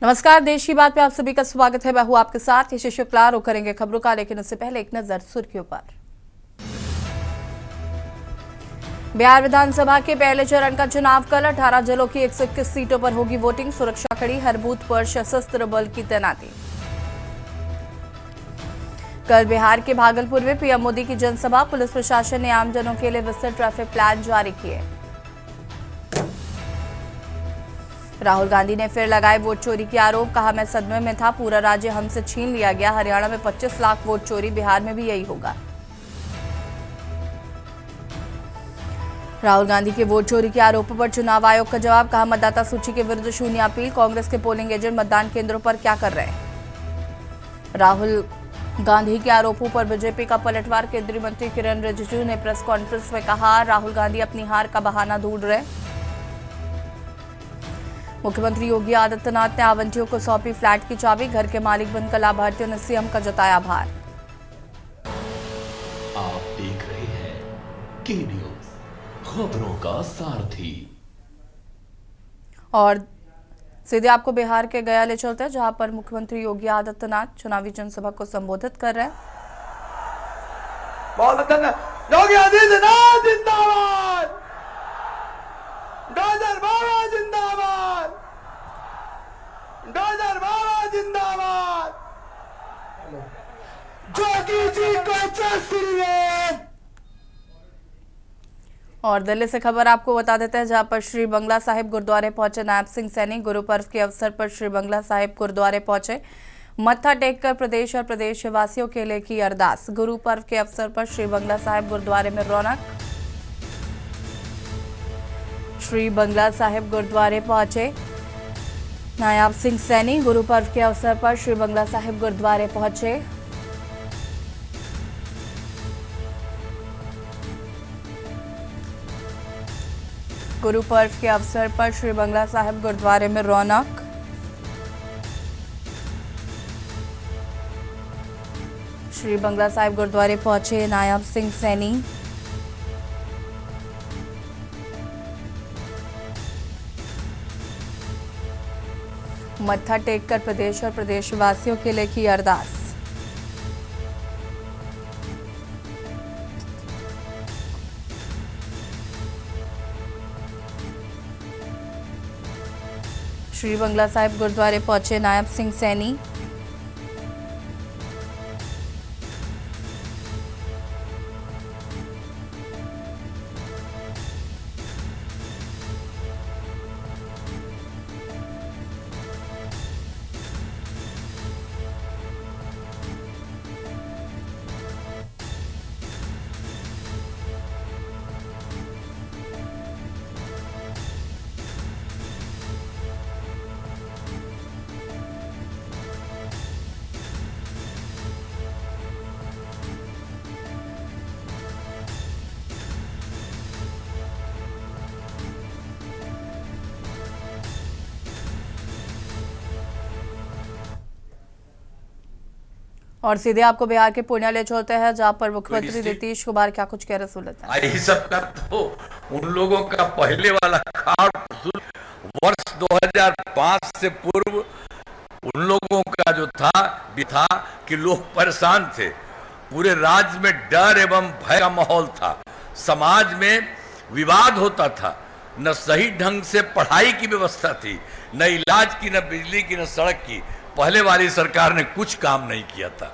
नमस्कार, देश की बात पे आप सभी का स्वागत है। मैं हूं आपके साथ यशस्वी शुक्ला। रुक करेंगे खबरों का, लेकिन उससे पहले एक नजर सुर्खियों पर। बिहार विधानसभा के पहले चरण का चुनाव कल 18 जिलों की 121 सीटों पर होगी वोटिंग। सुरक्षा कड़ी, हर बूथ पर सशस्त्र बल की तैनाती। कल बिहार के भागलपुर में पीएम मोदी की जनसभा। पुलिस प्रशासन ने आमजनों के लिए विस्तृत ट्रैफिक प्लान जारी किए। राहुल गांधी ने फिर लगाए वोट चोरी के आरोप। कहा, मैं सदमे में था, पूरा राज्य हमसे छीन लिया गया। हरियाणा में 25 लाख वोट चोरी, बिहार में भी यही होगा। राहुल गांधी के वोट चोरी के आरोपों पर चुनाव आयोग का जवाब। कहा, मतदाता सूची के विरुद्ध शून्य अपील। कांग्रेस के पोलिंग एजेंट मतदान केंद्रों पर क्या कर रहे हैं। राहुल गांधी के आरोपों पर बीजेपी का पलटवार। केंद्रीय मंत्री किरेन रिजिजू ने प्रेस कॉन्फ्रेंस में कहा, राहुल गांधी अपनी हार का बहाना ढूंढ रहे। मुख्यमंत्री योगी आदित्यनाथ ने आवंटियों को सौंपी फ्लैट की चाबी। घर के मालिक बनकर लाभार्थियों ने सीएम का जताया आभार। आप देख रहे हैं के न्यूज, खबरों का सारथी। और सीधे आपको बिहार के गया ले चलते हैं, जहां पर मुख्यमंत्री योगी आदित्यनाथ चुनावी जनसभा को संबोधित कर रहे हैं। योगी आदित्यनाथ जिंदाबाद, डॉलर बाबा जिंदाबाद, डॉलर बाबा जिंदाबाद, जोगी जी को जय श्री राम। और दिल्ली से खबर आपको बता देते हैं, जहां पर श्री बंगला साहिब गुरुद्वारे पहुंचे नायब सिंह सैनी। गुरु पर्व के अवसर पर श्री बंगला साहिब गुरुद्वारे पहुंचे। मत्था टेककर प्रदेश और प्रदेशवासियों के लिए की अरदास। गुरु पर्व के अवसर पर श्री बंगला साहिब गुरुद्वारे में रौनक। श्री बंगला साहिब गुरुद्वारे पहुंचे नायब सिंह सैनी। गुरु पर्व के अवसर पर श्री बंगला साहिब गुरुद्वारे पहुंचे। गुरु पर्व के अवसर पर श्री बंगला साहिब गुरुद्वारे में रौनक। श्री बंगला साहिब गुरुद्वारे पहुंचे नायब सिंह सैनी। मत्था टेककर प्रदेश और प्रदेशवासियों के लिए की अरदास। श्री बंगला साहिब गुरुद्वारे पहुंचे नायब सिंह सैनी। और सीधे आपको बिहार के पूर्णिया ले चलते हैं, जहां पर मुख्यमंत्री नीतीश कुमार क्या कुछ कह रहे सुनते हैं। यही सब का तो उन लोगों का पहले वाला कार्ड वर्ष 2005 से पूर्व उन लोगों का जो था कि लोग परेशान थे। पूरे राज्य में डर एवं भय का माहौल था। समाज में विवाद होता था। न सही ढंग से पढ़ाई की व्यवस्था थी, न इलाज की, न बिजली की, न सड़क की। पहले वाली सरकार ने कुछ काम नहीं किया था।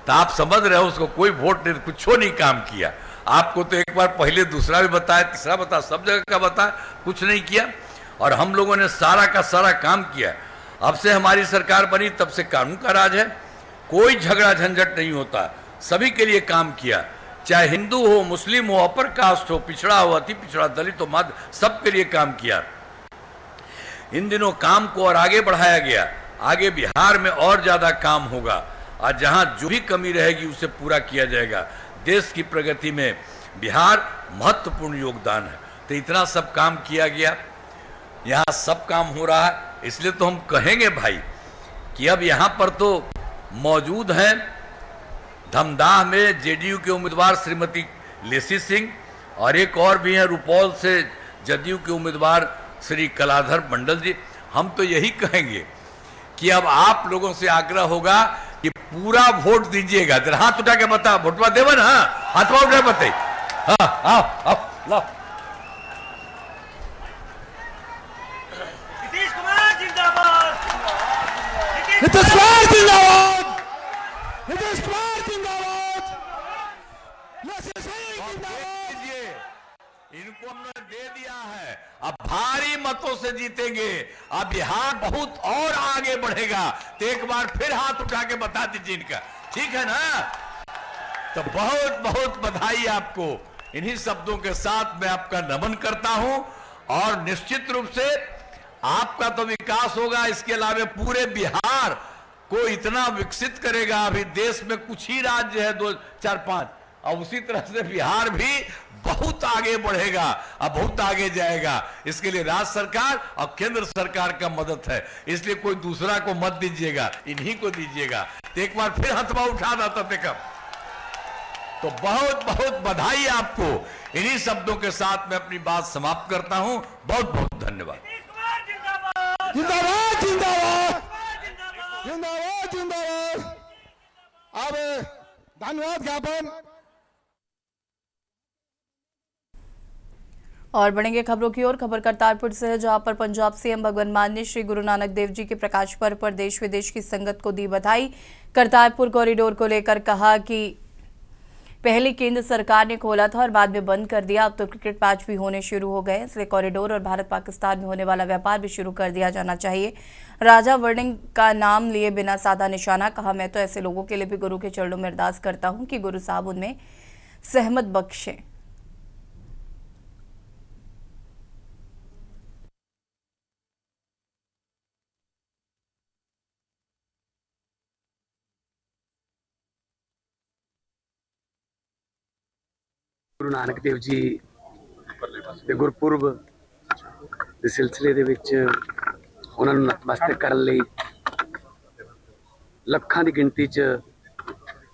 तो आप समझ रहे हो, उसको कोई वोट नहीं, कुछ नहीं काम किया। आपको तो एक बार पहले दूसरा भी बताया, तीसरा बताया, सब जगह का बताया, कुछ नहीं किया। और हम लोगों ने सारा का सारा काम किया। अब से हमारी सरकार बनी, तब से कानून का राज है। कोई झगड़ा झंझट नहीं होता। सभी के लिए काम किया, चाहे हिंदू हो, मुस्लिम हो, अपर कास्ट हो, पिछड़ा हो, अति पिछड़ा, दलित हो, मध्य, सबके लिए काम किया। इन दिनों काम को और आगे बढ़ाया गया। आगे बिहार में और ज्यादा काम होगा और जहां जो भी कमी रहेगी उसे पूरा किया जाएगा। देश की प्रगति में बिहार महत्वपूर्ण योगदान है। तो इतना सब काम किया गया, यहाँ सब काम हो रहा है। इसलिए तो हम कहेंगे भाई कि अब यहाँ पर तो मौजूद हैं धमदाह में जेडीयू के उम्मीदवार श्रीमती लेसी सिंह, और एक और भी हैं रुपौल से जदयू के उम्मीदवार श्री कलाधर मंडल जी। हम तो यही कहेंगे कि अब आप लोगों से आग्रह होगा कि पूरा वोट दीजिएगा। जरा हाथ उठा के बता, वोटवा देवन। हाँ, हाथ उठा के बताइए। हाँ, आओ लो। नीतीश कुमार जिंदाबाद, नीतीश कुमार जिंदाबाद, नीतीश कुमार जिंदाबाद, इनको हमने दे दिया है, अब भारी मतों से जीतेंगे। अब बिहार बहुत और आगे बढ़ेगा। तो एक बार फिर हाथ उठा के बता दीजिए इनका, ठीक है ना? तो बहुत बहुत बधाई आपको। इन्हीं शब्दों के साथ मैं आपका नमन करता हूं और निश्चित रूप से आपका तो विकास होगा, इसके अलावा पूरे बिहार को इतना विकसित करेगा। अभी देश में कुछ ही राज्य है, 2, 4, 5, और उसी तरह से बिहार भी बहुत आगे बढ़ेगा, अब बहुत आगे जाएगा। इसके लिए राज्य सरकार और केंद्र सरकार का मदद है, इसलिए कोई दूसरा को मत दीजिएगा, इन्हीं को दीजिएगा। तो एक बार फिर हथवा उठा देता देखा। तो बहुत बहुत बधाई आपको। इन्हीं शब्दों के साथ मैं अपनी बात समाप्त करता हूं। बहुत बहुत धन्यवाद। जिंदाबाद जिंदाबाद जिंदाबाद जिंदाबाद। अब धन्यवाद ज्ञापन। और बढ़ेंगे खबरों की ओर। खबर करतारपुर से है, जहां पर पंजाब सीएम भगवंत मान ने श्री गुरु नानक देव जी के प्रकाश पर्व पर देश विदेश की संगत को दी बधाई। करतारपुर कॉरिडोर को लेकर कहा कि पहले केंद्र सरकार ने खोला था और बाद में बंद कर दिया, अब तो क्रिकेट मैच भी होने शुरू हो गए, इसलिए कॉरिडोर और भारत पाकिस्तान में होने वाला व्यापार भी शुरू कर दिया जाना चाहिए। राजा वर्णिंग का नाम लिए बिना साधा निशाना। कहा, मैं तो ऐसे लोगों के लिए भी गुरु के चरणों में अरदास करता हूं कि गुरु साहब उनमें सहमत बख्शें। गुरु नानक देव जी ਦੇ ਗੁਰਪੁਰਬ ਦੇ ਸਿਲਸਿਲੇ ਦੇ ਵਿੱਚ ਉਹਨਾਂ ਨੂੰ ਨਤਮਸਤਕ ਕਰਨ ਲਈ ਲੱਖਾਂ ਦੀ ਗਿਣਤੀ 'ਚ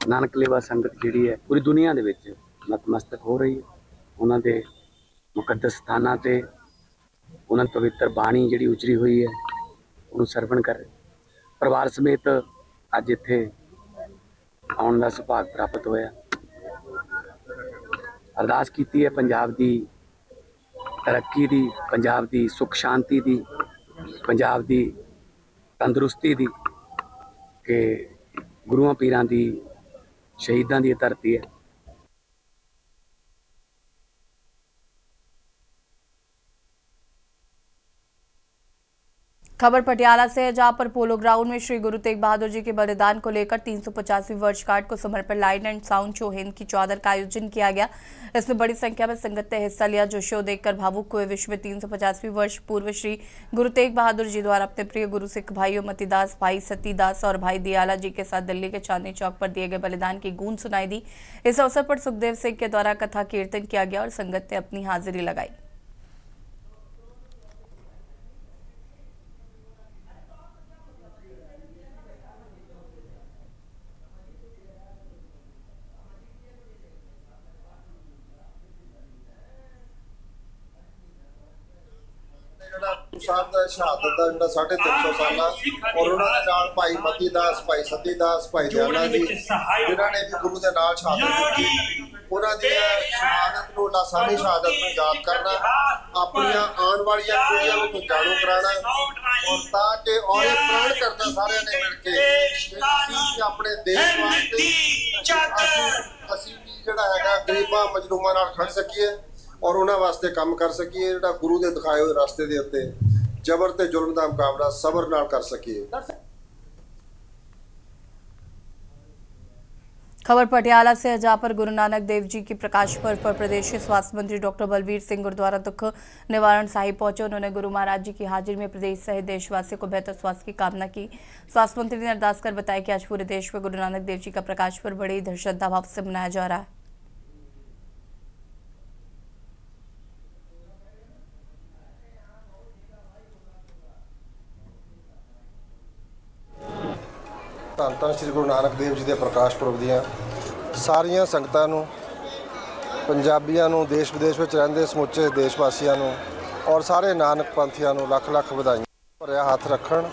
ਨਾਨਕ ਲੇਵਾ ਸੰਗਤ ਜਿਹੜੀ ਹੈ ਪੂਰੀ ਦੁਨੀਆ ਦੇ ਵਿੱਚ ਨਤਮਸਤਕ ਹੋ ਰਹੀ ਹੈ। ਉਹਨਾਂ ਦੇ ਮੁਕੱਦਸ ਸਥਾਨਾਂ ਤੇ ਉਹਨਾਂ ਦੀ ਪਵਿੱਤਰ ਬਾਣੀ ਜਿਹੜੀ ਉਚਰੀ ਹੋਈ ਹੈ ਉਹਨੂੰ ਸਰਵਣ ਕਰ ਰਹੇ। ਪਰਿਵਾਰ ਸਮੇਤ ਅੱਜ ਇੱਥੇ ਆਉਣ ਦਾ ਸੁਭਾਗ ਪ੍ਰਾਪਤ ਹੋਇਆ। अरदास की है पंजाब की तरक्की की, पंजाब की सुख शांति की, पंजाब की तंदुरुस्ती की, कि गुरुआं पीरां की शहीदां की धरती है। खबर पटियाला से है, जहां पर पोलो ग्राउंड में श्री गुरु तेग बहादुर जी के बलिदान को लेकर 350वीं वर्षगांठ को समर्पण light and sound show Hind की चादर का आयोजन किया गया। इसमें बड़ी संख्या में संगत ने हिस्सा लिया, जो शो देखकर भावुक हुए। विश्व में 350वीं वर्ष पूर्व श्री गुरु तेग बहादुर जी द्वारा अपने प्रिय गुरु सिख भाइयों मतीदास, भाई सतीदास और भाई दियाला जी के साथ दिल्ली के चांदनी चौक पर दिए गए बलिदान की गूंज सुनाई दी। इस अवसर पर सुखदेव सिंह के द्वारा कथा कीर्तन किया गया और संगत ने अपनी हाजिरी लगाई। ਸਾਹਿਬ ਦਾ ਸ਼ਹਾਦਤ ਦਾ ਜਿਹੜਾ 350 ਸਾਲਾ ਔਰ ਉਹਨਾਂ ਦੇ ਨਾਲ ਭਾਈ ਮਤੀਦਾਸ, ਭਾਈ ਸਤੀਦਾਸ, ਭਾਈ ਦਿਆਲਾ ਜੀ ਜਿਨ੍ਹਾਂ ਨੇ ਵੀ ਗੁਰੂ ਦੇ ਨਾਲ ਸ਼ਹਾਦਤ ਦਿੱਤੀ, ਉਹਨਾਂ ਦੀ ਸ਼ਹਾਦਤ ਨੂੰ ਲਾਸਾਨੀ ਸ਼ਹਾਦਤ ਨੂੰ ਯਾਦ ਕਰਨਾ, ਆਪਣੀਆਂ ਆਉਣ ਵਾਲੀਆਂ ਪੀੜ੍ਹੀਆਂ ਨੂੰ ਜਾਣੂ ਕਰਾਉਣਾ ਔਰ ਤਾਂ ਕਿ ਔਰੇ ਪ੍ਰਾਣ ਕਰਨਾ ਸਾਰਿਆਂ ਨੇ ਮਿਲ ਕੇ ਅਸੀਂ ਆਪਣੇ ਦੇਸ਼ ਵਾਸਤੇ ਅਸੀਂ ਵੀ ਜਿਹੜਾ ਹੈਗਾ ਗਰੀਬਾਂ ਮਜ਼ਲੂਮਾਂ ਨਾਲ ਖੜ ਸਕੀਏ और उन्होंने वास्ते काम कर सकिए, जो गुरु के दिखाए हुए रास्ते के उत्ते जबर ते जुल्म का मुकाबला सबर नाल कर सकिए। खबर पटियाला से है, जहां पर गुरु नानक देव जी की प्रकाश पर्व पर प्रदेश के स्वास्थ्य मंत्री डॉक्टर बलवीर सिंह गुरुद्वारा दुख निवारण साहिब पहुंचे। उन्होंने गुरु महाराज जी की हाजिरी में प्रदेश सहित देशवासियों को बेहतर स्वास्थ्य की कामना की। स्वास्थ्य मंत्री ने अरदास कर बताया कि आज पूरे देश में गुरु नानक देव जी का प्रकाश पर्व बड़े ही श्रद्धा भाव से मनाया जा रहा है। ਧੰਨ ਧੰਨ ਸ੍ਰੀ ਗੁਰੂ ਨਾਨਕ ਦੇਵ ਜੀ ਦੇ ਪ੍ਰਕਾਸ਼ ਪੁਰਬ ਦੀਆਂ ਸਾਰੀਆਂ ਸੰਗਤਾਂ ਨੂੰ, ਪੰਜਾਬੀਆਂ ਨੂੰ, ਦੇਸ਼ ਵਿਦੇਸ਼ ਵਿੱਚ ਰਹਿੰਦੇ ਸਮੁੱਚੇ ਦੇਸ਼ ਵਾਸੀਆਂ ਨੂੰ ਔਰ ਸਾਰੇ ਨਾਨਕ ਪੰਥੀਆਂ ਨੂੰ ਲੱਖ ਲੱਖ ਵਧਾਈਆਂ। ਭਰਿਆ ਹੱਥ ਰੱਖਣ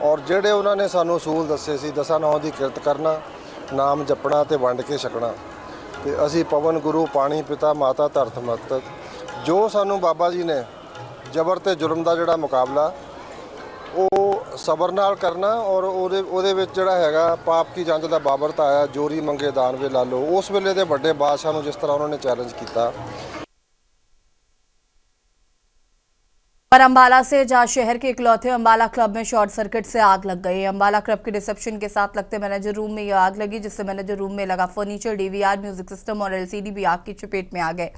ਔਰ ਜਿਹੜੇ ਉਹਨਾਂ ਨੇ ਸਾਨੂੰ ਅਸੂਲ ਦੱਸੇ ਸੀ, ਦਸਾਂ ਨੌਂ ਦੀ ਕਿਰਤ ਕਰਨਾ, ਨਾਮ ਜਪਣਾ ਤੇ ਵੰਡ ਕੇ ਛਕਣਾ, ਤੇ ਅਸੀਂ ਪਵਨ ਗੁਰੂ ਪਾਣੀ ਪਿਤਾ ਮਾਤਾ ਧਰਤ ਮਸਤਕ, ਜੋ ਸਾਨੂੰ ਬਾਬਾ ਜੀ ਨੇ ਜ਼ਬਰ ਤੇ ਜ਼ੁਲਮ ਦਾ ਜਿਹੜਾ ਮੁਕਾਬਲਾ ਉਹ ਸਬਰ ਨਾਲ ਕਰਨਾ, ਔਰ ਉਹਦੇ ਵਿੱਚ ਜਿਹੜਾ ਹੈਗਾ ਪਾਪ ਕੀ ਜੰਜ ਦਾ ਬਾਬਰ ਤਾਂ ਆਇਆ, ਜੋਰੀ ਮੰਗੇ ਦਾਨ ਵੇ ਲਾਲੋ, ਉਸ ਵੇਲੇ ਦੇ ਵੱਡੇ ਬਾਦਸ਼ਾਹ ਨੂੰ ਜਿਸ ਤਰ੍ਹਾਂ ਉਹਨਾਂ ਨੇ ਚੈਲੰਜ ਕੀਤਾ। पर अंबाला से जहां शहर के इकलौते अंबाला क्लब में शॉर्ट सर्किट से आग लग गई। अंबाला क्लब के रिसेप्शन के साथ लगते मैनेजर रूम में यह आग लगी, जिससे मैनेजर रूम में लगा फर्नीचर, डीवीआर, म्यूजिक सिस्टम और एलसीडी भी आग की चपेट में आ गए।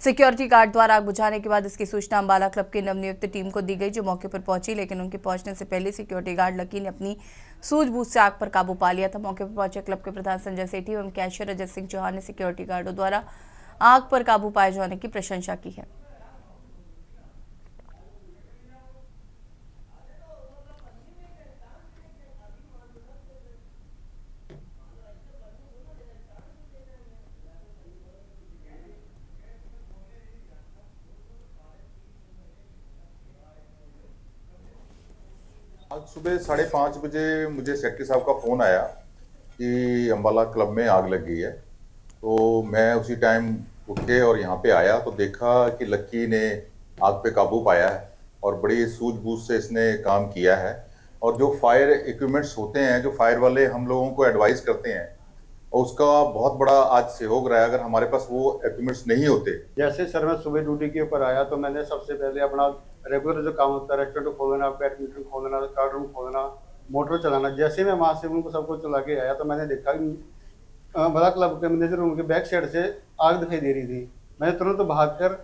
सिक्योरिटी गार्ड द्वारा आग बुझाने के बाद इसकी सूचना अंबाला क्लब की नवनियुक्त टीम को दी गई, जो मौके पर पहुंची, लेकिन उनके पहुंचने से पहले सिक्योरिटी गार्ड लकी ने अपनी सूझबूझ से आग पर काबू पा लिया था। मौके पर पहुंचे क्लब के प्रधान संजय सेठी एवं कैशियर अजय सिंह चौहान ने सिक्योरिटी गार्डों द्वारा आग पर काबू पाए जाने की प्रशंसा की है। आज सुबह 5:30 बजे मुझे सेक्रेटरी साहब का फ़ोन आया कि अंबाला क्लब में आग लग गई है। तो मैं उसी टाइम उठ के और यहाँ पे आया तो देखा कि लक्की ने आग पे काबू पाया है और बड़ी सूझबूझ से इसने काम किया है। और जो फायर इक्विपमेंट्स होते हैं, जो फायर वाले हम लोगों को एडवाइस करते हैं, और उसका बहुत बड़ा आज सहयोग रहा है। अगर हमारे पास वो इक्विपमेंट्स नहीं होते, जैसे सर मैं सुबह ड्यूटी के ऊपर आया तो मैंने सबसे पहले अपना रेगुलर जो काम होता है, रेस्टोरेंट खोलना, बैडमिंटन खोलना, कार्ड रूम खोलना, मोटर चलाना, जैसे मैं वहाँ से उनको सबको चला के आया तो मैंने देखा कि अंबाला क्लब के मैनेजर रूम के बैक साइड से आग दिखाई दे रही थी। मैंने तुरंत भागकर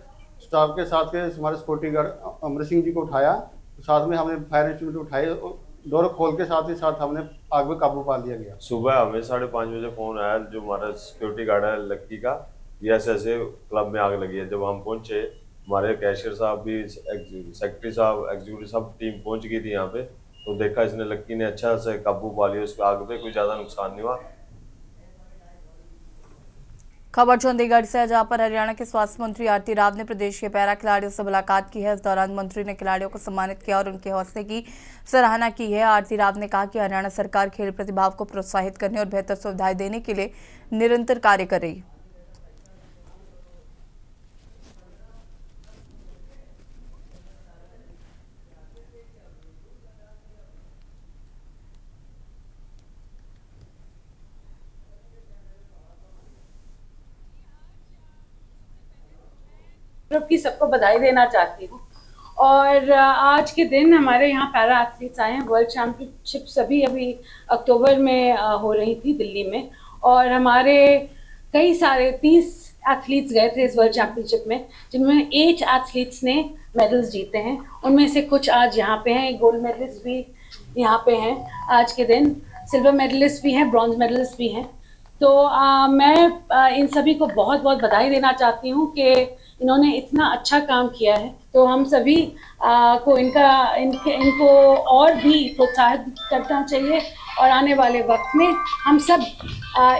स्टाफ के साथ के हमारे सिक्योरिटी गार्ड अमर सिंह जी को उठाया, साथ में हमने फायर इंस्ट्रूमेंट उठाए, डोर खोल के साथ ही साथ हमने आग में काबू पा लिया गया। सुबह हमें 5:30 बजे फ़ोन आया, जो हमारा सिक्योरिटी गार्ड है लक्की का, ऐसे क्लब में आग लगी है। जब हम पहुंचे, हमारे कैशियर साहब भी, सेक्रेटरी साहब, एग्जीक्यूटिव साहब, टीम पहुंच गई थी यहाँ पे। तो देखा इसने लक्की ने अच्छा से काबू पा लिया, उस आग पे कोई ज़्यादा नुकसान नहीं हुआ। खबर चंडीगढ़ से, जहां पर हरियाणा के स्वास्थ्य मंत्री आरती राव ने प्रदेश के पैरा खिलाड़ियों से मुलाकात की है। इस दौरान मंत्री ने खिलाड़ियों को सम्मानित किया और उनके हौसले की सराहना की है। आरती राव ने कहा कि हरियाणा सरकार खेल प्रतिभाओं को प्रोत्साहित करने और बेहतर सुविधाएं देने के लिए निरंतर कार्य कर रही है। की सबको बधाई देना चाहती हूँ। और आज के दिन हमारे यहाँ पैरा एथलीट्स आए हैं। वर्ल्ड चैम्पियनशिप सभी अभी अक्टूबर में हो रही थी दिल्ली में, और हमारे कई सारे 30 एथलीट्स गए थे इस वर्ल्ड चैम्पियनशिप में, जिनमें 8 एथलीट्स ने मेडल्स जीते हैं। उनमें से कुछ आज यहाँ पे हैं, गोल्ड मेडलिस्ट भी यहाँ पे हैं आज के दिन, सिल्वर मेडलिस्ट भी हैं, ब्रॉन्ज मेडलिस्ट भी हैं। तो मैं इन सभी को बहुत बहुत बधाई देना चाहती हूँ कि इन्होंने इतना अच्छा काम किया है। तो हम सभी को इनको और भी प्रोत्साहित करना चाहिए, और आने वाले वक्त में हम सब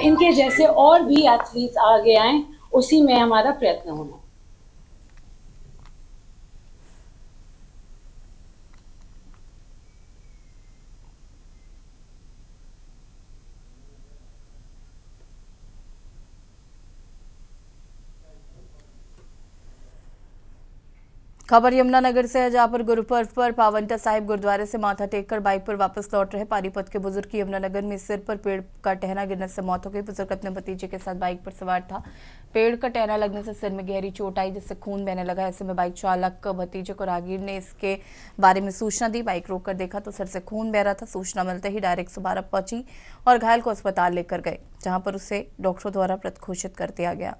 इनके जैसे और भी एथलीट्स आगे आएं, उसी में हमारा प्रयत्न होना। खबर यमुनानगर से है, जहां पर गुरु पर्व पर पावंटा साहिब गुरुद्वारे से माथा टेककर बाइक पर वापस लौट रहे पानीपत के बुजुर्ग की यमुनानगर में सिर पर पेड़ का टहना गिरने से मौत हो गई। बुजुर्ग अपने भतीजे के साथ बाइक पर सवार था। पेड़ का टहना लगने से सिर में गहरी चोट आई, जिससे खून बहने लगा। ऐसे में बाइक चालक भतीजे को राहगीर ने इसके बारे में सूचना दी। बाइक रोक कर देखा तो सिर से खून बह रहा था। सूचना मिलते ही डायरेक्ट 112 पहुंची और घायल को अस्पताल लेकर गए, जहाँ पर उसे डॉक्टरों द्वारा मृत घोषित कर दिया गया।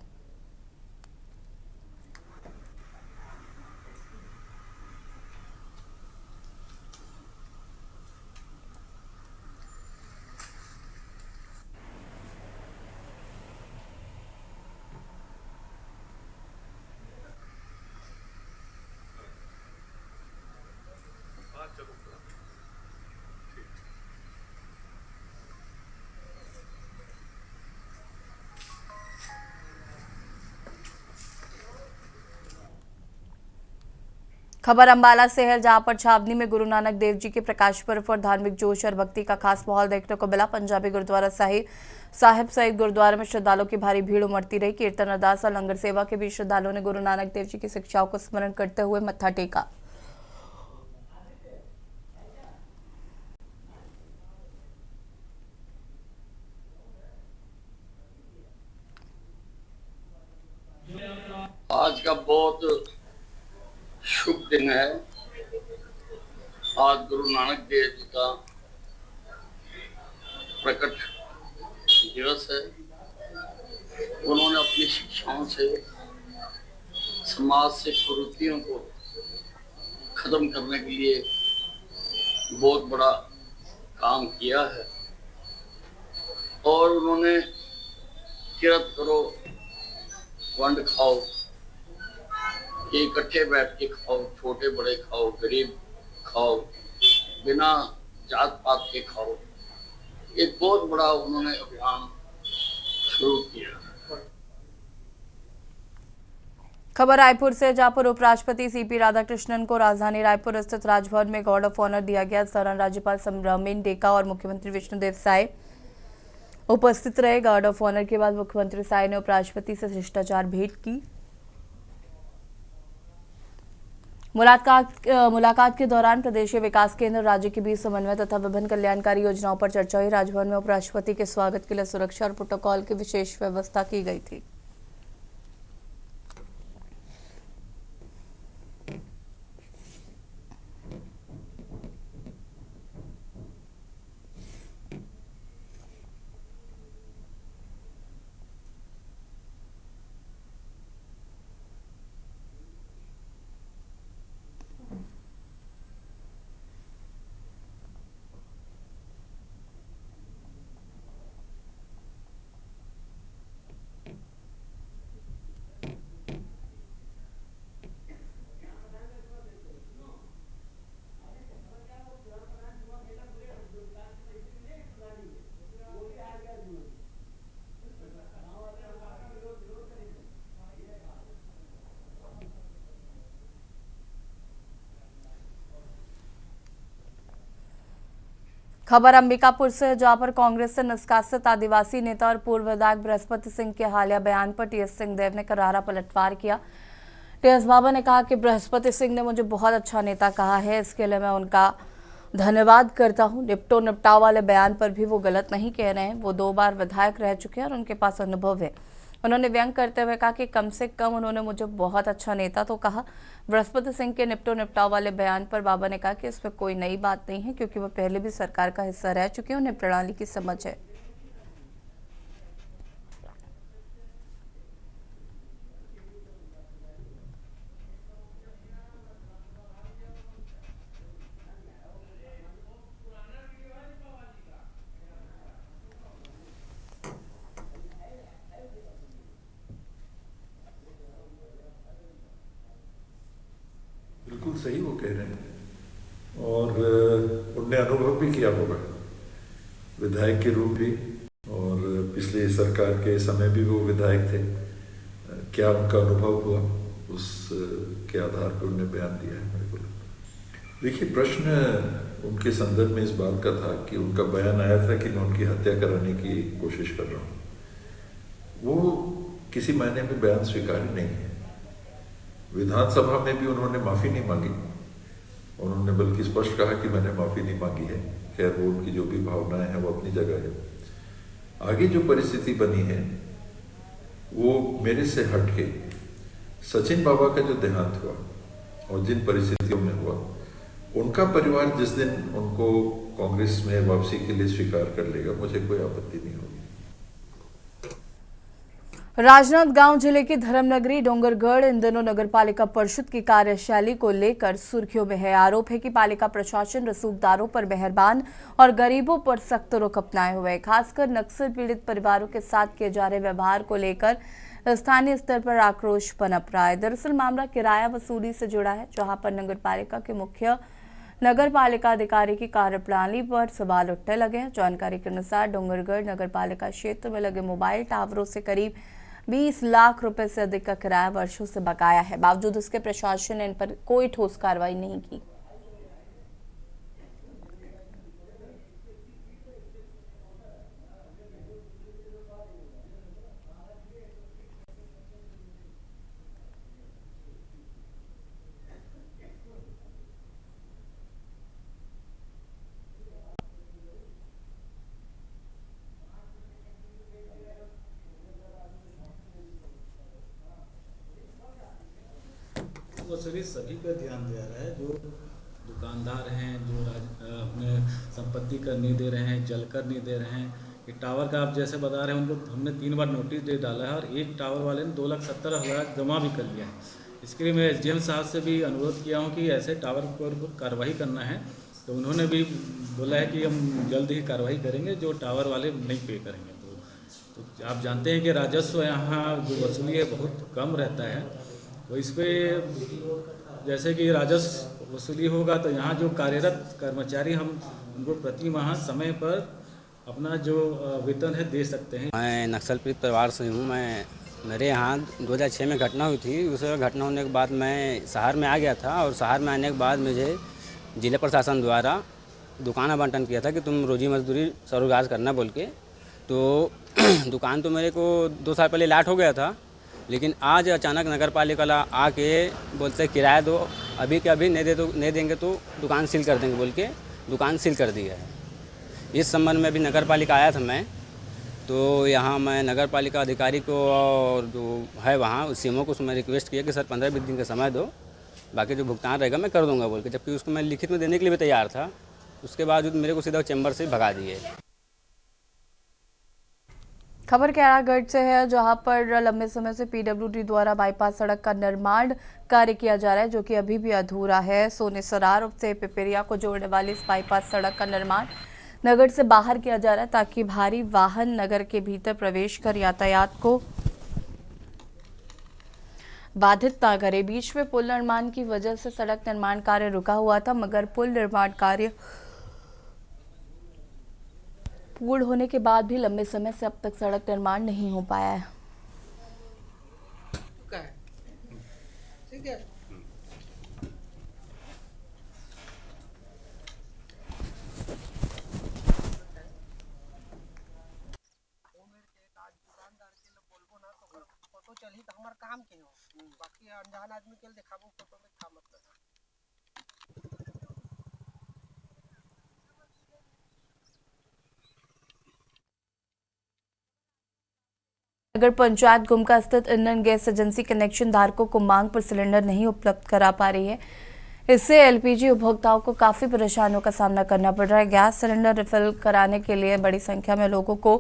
खबर अंबाला से है, जहां पर छावनी में गुरु नानक देव जी के प्रकाश पर्व और धार्मिक जोश और भक्ति का खास माहौल देखने को मिला। पंजाबी गुरुद्वारा साहिब सहित गुरुद्वारा में श्रद्धालुओं की भारी भीड़ उमड़ती रही। कीर्तन, अरदास और लंगर सेवा के बीच श्रद्धालुओं ने गुरु नानक देव जी की शिक्षाओं को स्मरण करते हुए मत्था टेका। आज का बहुत शुभ दिन है। आज गुरु नानक देव जी का प्रकट दिवस है। उन्होंने अपनी शिक्षाओं से समाज से कुरीतियों को खत्म करने के लिए बहुत बड़ा काम किया है और उन्होंने किरत करो, वंड खाओ, ये इकट्ठे बैठ के खाओ, छोटे बड़े खाओ, गरीब खाओ, बिना जात पात के खाओ, एक बहुत बड़ा उन्होंने अभियान शुरू किया। खबर रायपुर से, जहां पर उपराष्ट्रपति सीपी राधाकृष्णन को राजधानी रायपुर स्थित राजभवन में गार्ड ऑफ ऑनर दिया गया। इस दौरान राज्यपाल समरमीन डेका और मुख्यमंत्री विष्णुदेव साय उपस्थित रहे। गार्ड ऑफ ऑनर के बाद मुख्यमंत्री साय ने उपराष्ट्रपति से शिष्टाचार भेंट की। मुलाकात के दौरान प्रदेश के विकास केंद्र और राज्य के बीच समन्वय तथा विभिन्न कल्याणकारी योजनाओं पर चर्चा हुई। राजभवन में उपराष्ट्रपति के स्वागत के लिए सुरक्षा और प्रोटोकॉल की विशेष व्यवस्था की गई थी। खबर अंबिकापुर से, जहां पर कांग्रेस से निष्कासित आदिवासी नेता और पूर्व विधायक बृहस्पति सिंह के हालिया बयान पर टीएस सिंहदेव ने करारा पलटवार किया। टीएस बाबा ने कहा कि बृहस्पति सिंह ने मुझे बहुत अच्छा नेता कहा है, इसके लिए मैं उनका धन्यवाद करता हूं। निपटो निपटाओ वाले बयान पर भी वो गलत नहीं कह रहे हैं। वो 2 बार विधायक रह चुके हैं और उनके पास अनुभव है। उन्होंने व्यंग करते हुए कहा कि कम से कम उन्होंने मुझे बहुत अच्छा नेता तो कहा। बृहस्पति सिंह के निपटो निपटाओ वाले बयान पर बाबा ने कहा कि इसमें कोई नई बात नहीं है, क्योंकि वो पहले भी सरकार का हिस्सा रह चुके हैं, उन्हें प्रणाली की समझ है। बिल्कुल सही वो कह रहे हैं और उनने अनुभव भी किया होगा विधायक के रूप भी, और पिछले सरकार के समय भी वो विधायक थे। क्या उनका अनुभव हुआ, उस के आधार पर उन्होंने बयान दिया है मेरे को। देखिए, प्रश्न उनके संदर्भ में इस बात का था कि उनका बयान आया था कि मैं उनकी हत्या कराने की कोशिश कर रहा हूँ। वो किसी मायने में बयान स्वीकार्य नहीं है। विधानसभा में भी उन्होंने माफी नहीं मांगी, उन्होंने बल्कि स्पष्ट कहा कि मैंने माफी नहीं मांगी है। खैर, वो उनकी जो भी भावनाएं हैं वो अपनी जगह है। आगे जो परिस्थिति बनी है वो मेरे से हट के सचिन बाबा का जो देहांत हुआ और जिन परिस्थितियों में हुआ, उनका परिवार जिस दिन उनको कांग्रेस में वापसी के लिए स्वीकार कर लेगा, मुझे कोई आपत्ति नहीं होगी। राजनांदगांव जिले की धर्मनगरी डोंगरगढ़ इन दिनों नगर पालिका परिषद की कार्यशैली को लेकर सुर्खियों में है। आरोप है कि पालिका प्रशासन रसूखदारों पर मेहरबान और गरीबों पर सख्त रुख अपनाए हुए, खासकर नक्सल पीड़ित परिवारों के साथ किए जा रहे व्यवहार को लेकर स्थानीय स्तर पर आक्रोश पनप रहा है। दरअसल मामला किराया वसूली से जुड़ा है, जहां पर नगर पालिका के मुख्य नगर पालिका अधिकारी की कार्यप्रणाली पर सवाल उठने लगे हैं। जानकारी के अनुसार डोंगरगढ़ नगर पालिका क्षेत्र में लगे मोबाइल टावरों से करीब 20 लाख रुपए से अधिक का किराया वर्षों से बकाया है। बावजूद उसके प्रशासन ने इन पर कोई ठोस कार्रवाई नहीं की। वसूली सभी पे ध्यान दे रहा है, जो दुकानदार हैं, जो अपने संपत्ति कर नहीं दे रहे हैं, जल कर नहीं दे रहे हैं। ये टावर का आप जैसे बता रहे हैं, उनको हमने 3 बार नोटिस दे डाला है और एक टावर वाले ने 2,70,000 जमा भी कर लिया है। इसके लिए मैं SDM साहब से भी अनुरोध किया हूँ कि ऐसे टावर पर कार्रवाई करना है, तो उन्होंने भी बोला है कि हम जल्द ही कार्रवाई करेंगे जो टावर वाले नहीं पे करेंगे। तो आप जानते हैं कि राजस्व यहाँ जो वसूली है बहुत कम रहता है, तो इस पर जैसे कि राजस्व वसूली होगा तो यहाँ जो कार्यरत कर्मचारी हम उनको प्रति माह समय पर अपना जो वेतन है दे सकते हैं। मैं नक्सल पीड़ित परिवार से हूँ। मेरे यहाँ 2006 में घटना हुई थी। उस घटना होने के बाद मैं शहर में आ गया था और शहर में आने के बाद मुझे जिला प्रशासन द्वारा दुकान आवंटन किया था कि तुम रोजी मजदूरी स्वरोजगार करना बोल के। तो दुकान तो मेरे को 2 साल पहले लाट हो गया था, लेकिन आज अचानक नगर पालिका आके बोलते किराया दो, अभी के अभी नहीं देंगे तो दुकान सील कर देंगे बोल के दुकान सील कर दी है। इस संबंध में भी नगर पालिका आया था मैं, तो यहाँ मैं नगर पालिका अधिकारी को और जो है वहाँ CMO को मैं रिक्वेस्ट किया कि सर 15-20 दिन का समय दो, बाकी जो भुगतान रहेगा मैं कर दूंगा बोल के, जबकि उसको मैं लिखित में देने के लिए भी तैयार था। उसके बावजूद मेरे को सीधा चैम्बर से भगा दिए। खबर कैरागढ़ से है, जहां पर लंबे समय से PWD द्वारा बाईपास सड़क का निर्माण कार्य किया जा रहा है, जो कि अभी भी अधूरा है। सोनेसरार से पिपरिया को जोड़ने वाली इस बाईपास सड़क का निर्माण नगर से बाहर किया जा रहा है, ताकि भारी वाहन नगर के भीतर प्रवेश कर यातायात को बाधित ना करे। बीच में पुल निर्माण की वजह से सड़क निर्माण कार्य रुका हुआ था, मगर पुल निर्माण कार्य पूर्ण होने के बाद भी लंबे समय से अब तक सड़क निर्माण नहीं हो पाया है। ठीक है। फोटो चली तो हमार काम के हो, बाकी अनजान आदमी के दिखाबो फोटो में काम मतलब। नगर पंचायत गुमका स्थित इंडियन गैस एजेंसी कनेक्शन धारकों को मांग पर सिलेंडर नहीं उपलब्ध करा पा रही है। इससे LPG उपभोक्ताओं को काफी परेशानियों का सामना करना पड़ रहा है। गैस सिलेंडर रिफिल कराने के लिए बड़ी संख्या में लोगों को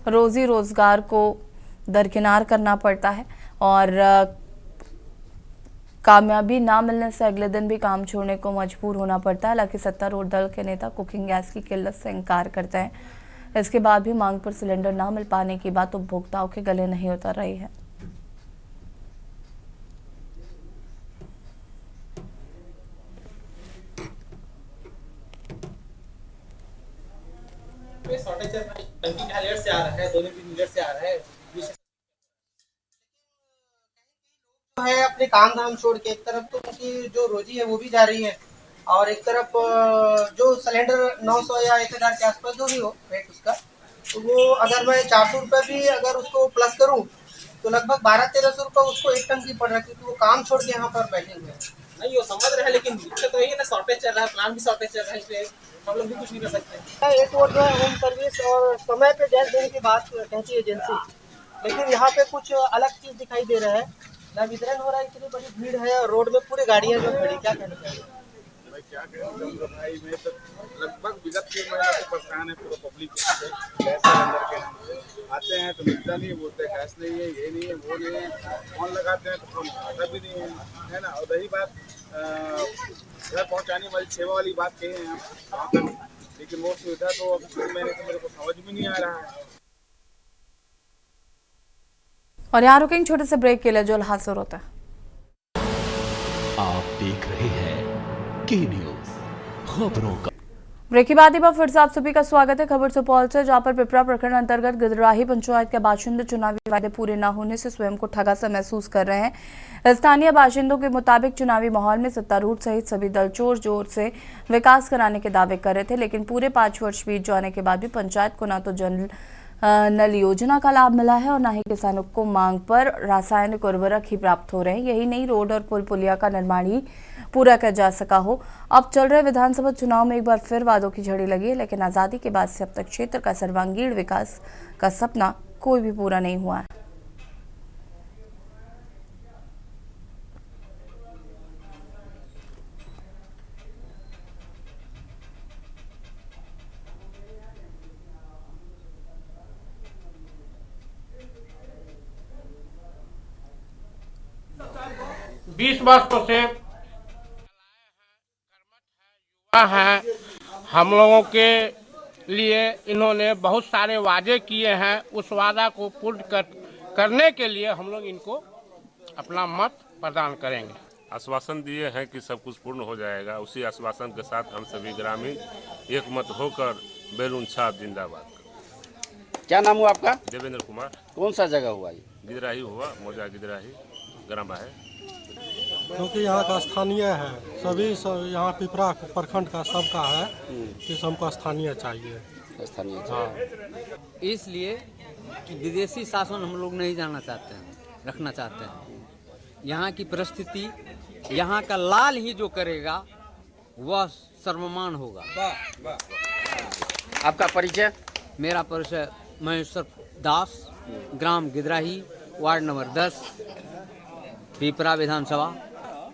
रोजी रोजगार को दरकिनार करना पड़ता है और कामयाबी ना मिलने से अगले दिन भी काम छोड़ने को मजबूर होना पड़ता है। हालांकि सत्तारूढ़ दल के नेता कुकिंग गैस की किल्लत से इंकार करते हैं। इसके बाद भी मांग पर सिलेंडर ना मिल पाने की बात उपभोक्ताओं के गले नहीं उतर रही है। से आ रहा है, 2-3 मिनट से आ रहा है, है अपने काम धाम छोड़ के। एक तरफ तो उनकी जो रोजी है वो भी जा रही है और एक तरफ जो सिलेंडर 900 या 1000 के आसपास जो भी हो रेट उसका, तो वो अगर मैं 400 रुपये भी अगर उसको प्लस करूं तो लगभग 1200-1300 रुपये उसको एक टन की पड़ रहा है, क्योंकि वो काम छोड़ के यहाँ पर बैठे हुए हैं। नहीं वो समझ रहे हैं, लेकिन दिक्कत तो यही है ना, शॉर्टेज चल रहा है, प्लान भी शॉर्टेज चल रहा है, इसलिए हम लोग भी कुछ नहीं कर सकते। एक और जो है होम सर्विस और समय पे गैस देने की बात कहती है एजेंसी, लेकिन यहाँ पे कुछ अलग चीज दिखाई दे रहा है, ना वितरण हो रहा है, इतनी बड़ी भीड़ है और रोड में पूरी गाड़ियाँ जो खड़ी, क्या कहना चाहिए क्या करें भाई। मैं तो लगभग विगत 3 महीने से परेशान है पूरा पब्लिक गैस सिलेंडर के नाम से। आते हैं तो मिलता नहीं, बोलते गैस नहीं है, ये नहीं है, वो नहीं है, फोन लगाते हैं तो फोन आता भी नहीं है ना। और रही बात घर पहुंचाने वाली सेवा वाली बात कही है हम, लेकिन वो सुविधा तो अब 3 महीने से मेरे को समझ में नहीं आ रहा है। और यहाँ रुकेंगे छोटे से ब्रेक के लिए, जो हासिल होता है। आप देख रहे हैं के न्यूज़ खबरों का। ब्रेक के बाद एक बार फिर से आप सभी का स्वागत है। खबर सुपौल से, जहां पर पिपरा प्रखंड अंतर्गत गिदराही पंचायत के बाशिंदे चुनावी वादे पूरे न होने से स्वयं को ठगा सा महसूस कर रहे हैं। स्थानीय बाशिंदों के मुताबिक चुनावी माहौल में सत्तारूढ़ सहित सभी दल जोर जोर से विकास कराने के दावे कर रहे थे, लेकिन पूरे 5 वर्ष बीत जाने के बाद भी पंचायत को न तो जल नल योजना का लाभ मिला है और न ही किसानों को मांग पर रासायनिक उर्वरक ही प्राप्त हो रहे हैं। यही नहीं, रोड और पुल पुलिया का निर्माण ही पूरा किया जा सका हो। अब चल रहे विधानसभा चुनाव में एक बार फिर वादों की झड़ी लगी है, लेकिन आजादी के बाद से अब तक क्षेत्र का सर्वांगीण विकास का सपना कोई भी पूरा नहीं हुआ है। बीस वर्षों से हैं, हम लोगों के लिए इन्होंने बहुत सारे वादे किए हैं। उस वादा को पूर्ण करने के लिए हम लोग इनको अपना मत प्रदान करेंगे। आश्वासन दिए हैं कि सब कुछ पूर्ण हो जाएगा। उसी आश्वासन के साथ हम सभी ग्रामीण एक मत होकर बैलून छाप जिंदाबाद। क्या नाम हुआ आपका? देवेंद्र कुमार। कौन सा जगह हुआ ये? गिदराही हुआ, मौजा गिदराही ग्राम है। क्योंकि यहाँ का स्थानीय है, सभी यहाँ पिपरा प्रखंड का सबका है कि हमको स्थानीय चाहिए। स्थानीय हाँ। इसलिए कि विदेशी शासन हम लोग नहीं जाना चाहते हैं, रखना चाहते हैं। यहाँ की परिस्थिति, यहाँ का लाल ही जो करेगा वह सर्वमान होगा। आपका परिचय? मेरा परिचय महेश्वर दास, ग्राम गिदराही, वार्ड नंबर 10, पिपरा विधानसभा।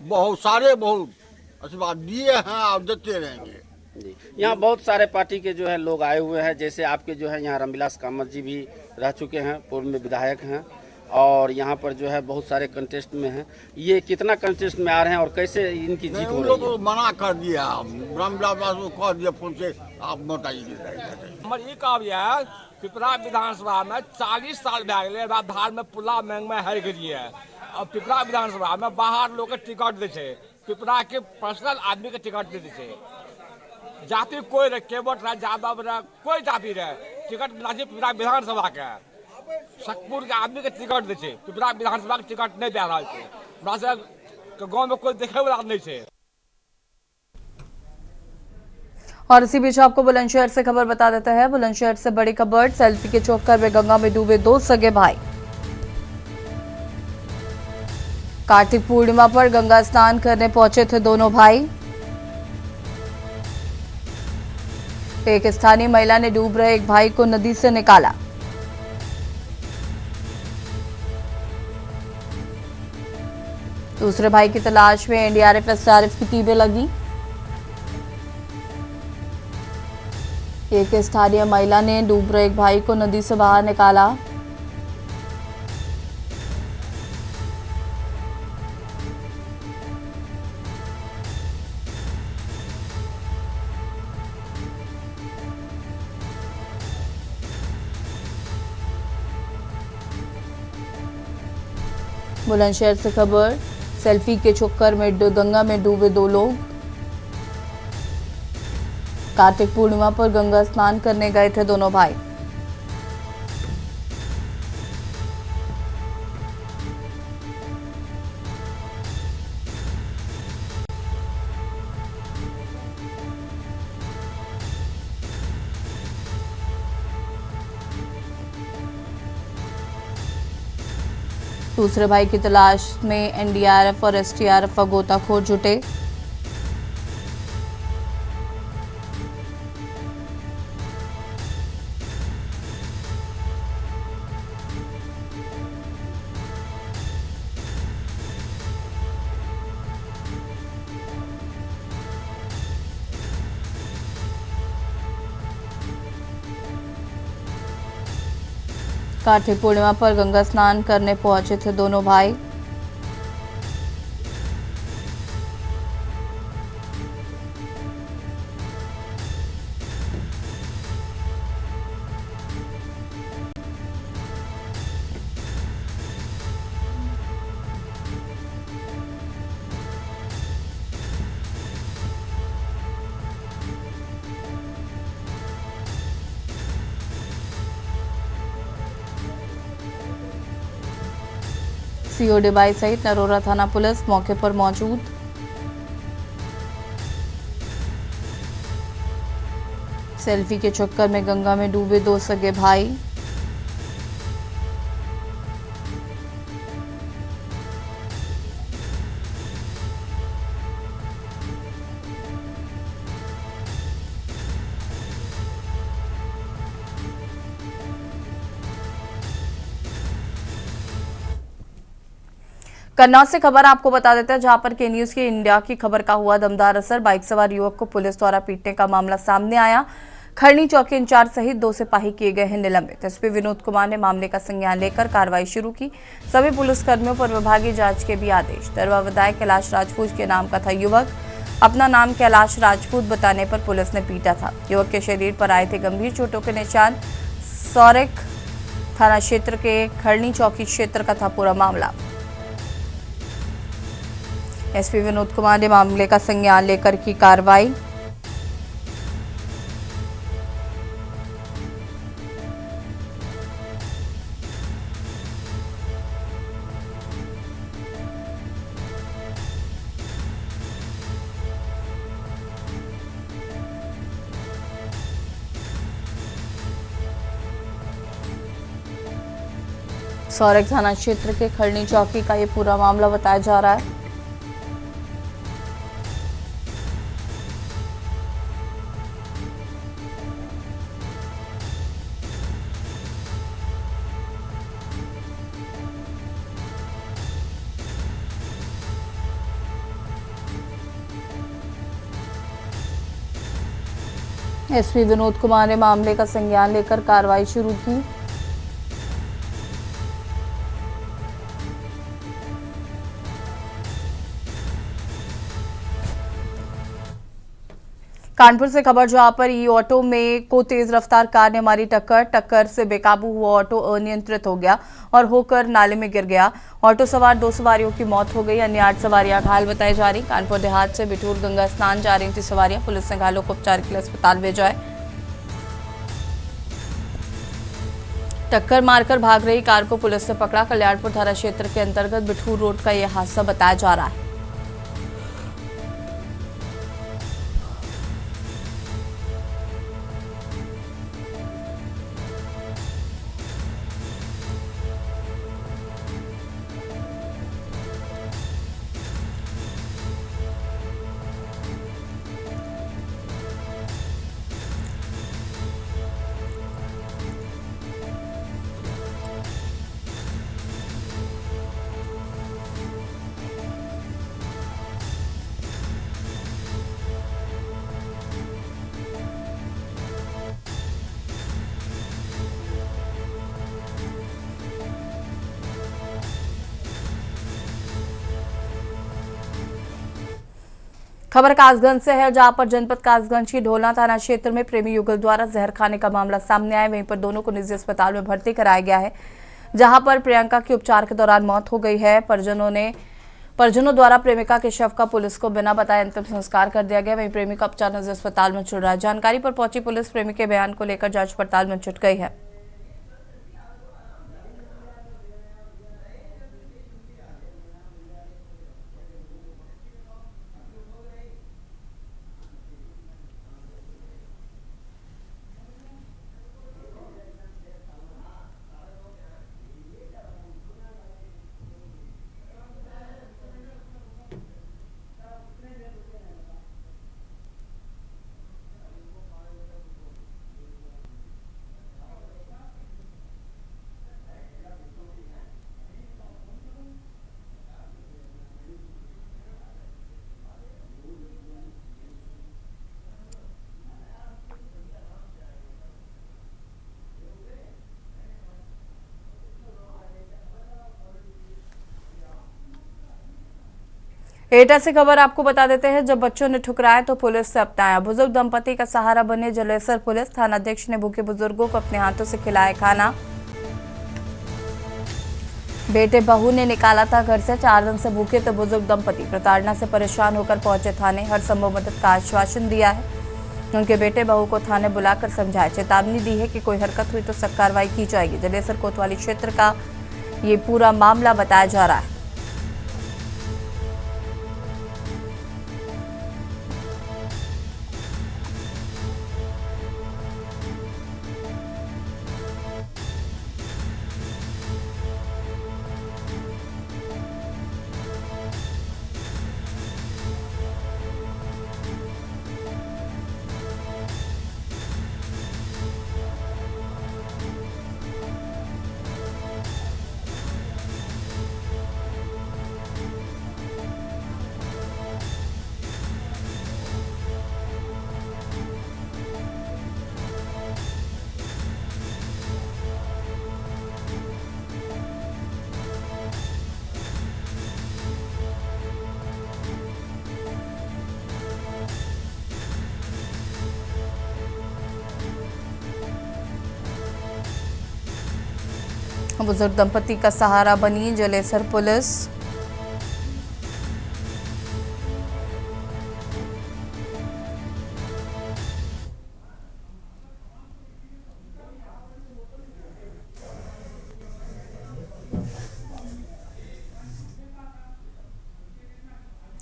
बहुत आशीर्वाद दिए हैं और देते रहेंगे। यहाँ बहुत सारे पार्टी के जो है लोग आए हुए हैं, जैसे आपके जो है यहाँ रामविलास कामत जी भी रह चुके हैं, पूर्व में विधायक हैं, और यहाँ पर जो है बहुत सारे कंटेस्ट में हैं। ये कितना कंटेस्ट में आ रहे हैं और कैसे इनकी जीत हो रही है? मना कर दिया, रामविलास को कह दिया फोन से आप मोटाइए। हमारे ये काम है पिपरा विधानसभा में 40 साल भए गेलै धार में पुला मांग में हारि गेलियै। अब पिपरा विधानसभा में बाहर लोग के टिकट दे छे, पिपरा के पर्सनल आदमी के टिकट दे छे। जाति कोई रहे, केवट रहे, यादव रहे, कोई जाति रहे, टिकट मिला छे पिपरा विधानसभा के। सकपुर के आदमी के टिकट दे छे, पिपरा विधानसभा के टिकट नहीं दे रहा छे। हमरा से गाँव में कोई देखे वाला नहीं छे। और इसी बीच आपको बुलंदशहर से खबर बता देता है। बुलंदशहर से बड़ी खबर, सेल्फी के चक्कर में गंगा में डूबे 2 सगे भाई। कार्तिक पूर्णिमा पर गंगा स्नान करने पहुंचे थे दोनों भाई। एक स्थानीय महिला ने डूब रहे एक भाई को नदी से निकाला। दूसरे भाई की तलाश में एनडीआरएफ एसडीआरएफ की टीमें लगी। एक स्थानीय महिला ने डूब रहे एक भाई को नदी से बाहर निकाला। बुलंदशहर से खबर, सेल्फी के चक्कर में गंगा में डूबे 2 लोग। कार्तिक पूर्णिमा पर गंगा स्नान करने गए थे दोनों भाई। दूसरे भाई की तलाश में एनडीआरएफ और एसडीआरएफ का गोताखोर जुटे। कार्तिक पूर्णिमा पर गंगा स्नान करने पहुंचे थे दोनों भाई। सीओ डिबाई सहित नरोरा थाना पुलिस मौके पर मौजूद। सेल्फी के चक्कर में गंगा में डूबे 2 सगे भाई। कन्नौज से खबर आपको बता देते हैं, जहां पर के न्यूज की इंडिया की खबर का हुआ दमदार असर। बाइक सवार युवक को पुलिस द्वारा पीटने का मामला सामने आया। खरनी चौकी इंचार्ज सहित 2 सिपाही किए गए हैं निलंबित। एसपी विनोद कुमार ने मामले का संज्ञान लेकर कार्रवाई शुरू की। सभी पुलिसकर्मियों पर विभागीय जांच के भी आदेश। दरवा विधायक कैलाश राजपूत के नाम का था युवक। अपना नाम कैलाश राजपूत बताने पर पुलिस ने पीटा था। युवक के शरीर पर आए थे गंभीर चोटों के निशान। सौरेख थाना क्षेत्र के खरनी चौकी क्षेत्र का था पूरा मामला। एसपी विनोद कुमार ने मामले का संज्ञान लेकर की कार्रवाई। सौरेख थाना क्षेत्र के खरनी चौकी का ये पूरा मामला बताया जा रहा है। एसपी विनोद कुमार ने मामले का संज्ञान लेकर कार्रवाई शुरू की। कानपुर से खबर, जहां पर ई ऑटो में को तेज रफ्तार कार ने मारी टक्कर से बेकाबू हुआ ऑटो अनियंत्रित हो गया और होकर नाले में गिर गया। ऑटो सवार 2 सवारियों की मौत हो गई, अन्य 8 सवारियां घायल बताई जा रही। कानपुर देहात से बिठूर गंगा स्नान जा रही थी सवारियां। पुलिस ने घायलों को उपचार के लिए अस्पताल भेजा है। टक्कर मारकर भाग रही कार को पुलिस ने पकड़ा। कल्याणपुर थाना क्षेत्र के अंतर्गत बिठूर रोड का यह हादसा बताया जा रहा है। खबर कासगंज से है, जहां पर जनपद कासगंज की ढोलना थाना क्षेत्र में प्रेमी युगल द्वारा जहर खाने का मामला सामने आया। वहीं पर दोनों को निजी अस्पताल में भर्ती कराया गया है, जहां पर प्रियंका की उपचार के दौरान मौत हो गई है। परिजनों द्वारा प्रेमिका के शव का पुलिस को बिना बताए अंतिम संस्कार कर दिया गया। वहीं प्रेमी का उपचार निजी अस्पताल में चल रहा है। जानकारी पर पहुंची पुलिस प्रेमी के बयान को लेकर जांच पड़ताल में जुट गई है। एटा से खबर आपको बता देते हैं, जब बच्चों ने ठुकराया तो पुलिस से अपनाया। बुजुर्ग दंपति का सहारा बने जलेसर पुलिस। थाना अध्यक्ष ने भूखे बुजुर्गों को अपने हाथों से खिलाया खाना। बेटे बहू ने निकाला था घर से, 4 दिन से भूखे थे बुजुर्ग दंपति। प्रताड़ना से परेशान होकर पहुंचे थाने, हर संभव मदद का आश्वासन दिया है। उनके बेटे बहू को थाने बुलाकर समझाया, चेतावनी दी है कि कोई हरकत हुई तो सख्त कार्रवाई की जाएगी। जलेसर कोतवाली क्षेत्र का ये पूरा मामला बताया जा रहा है। बुजुर्ग दंपति का सहारा बनी जलेसर पुलिस।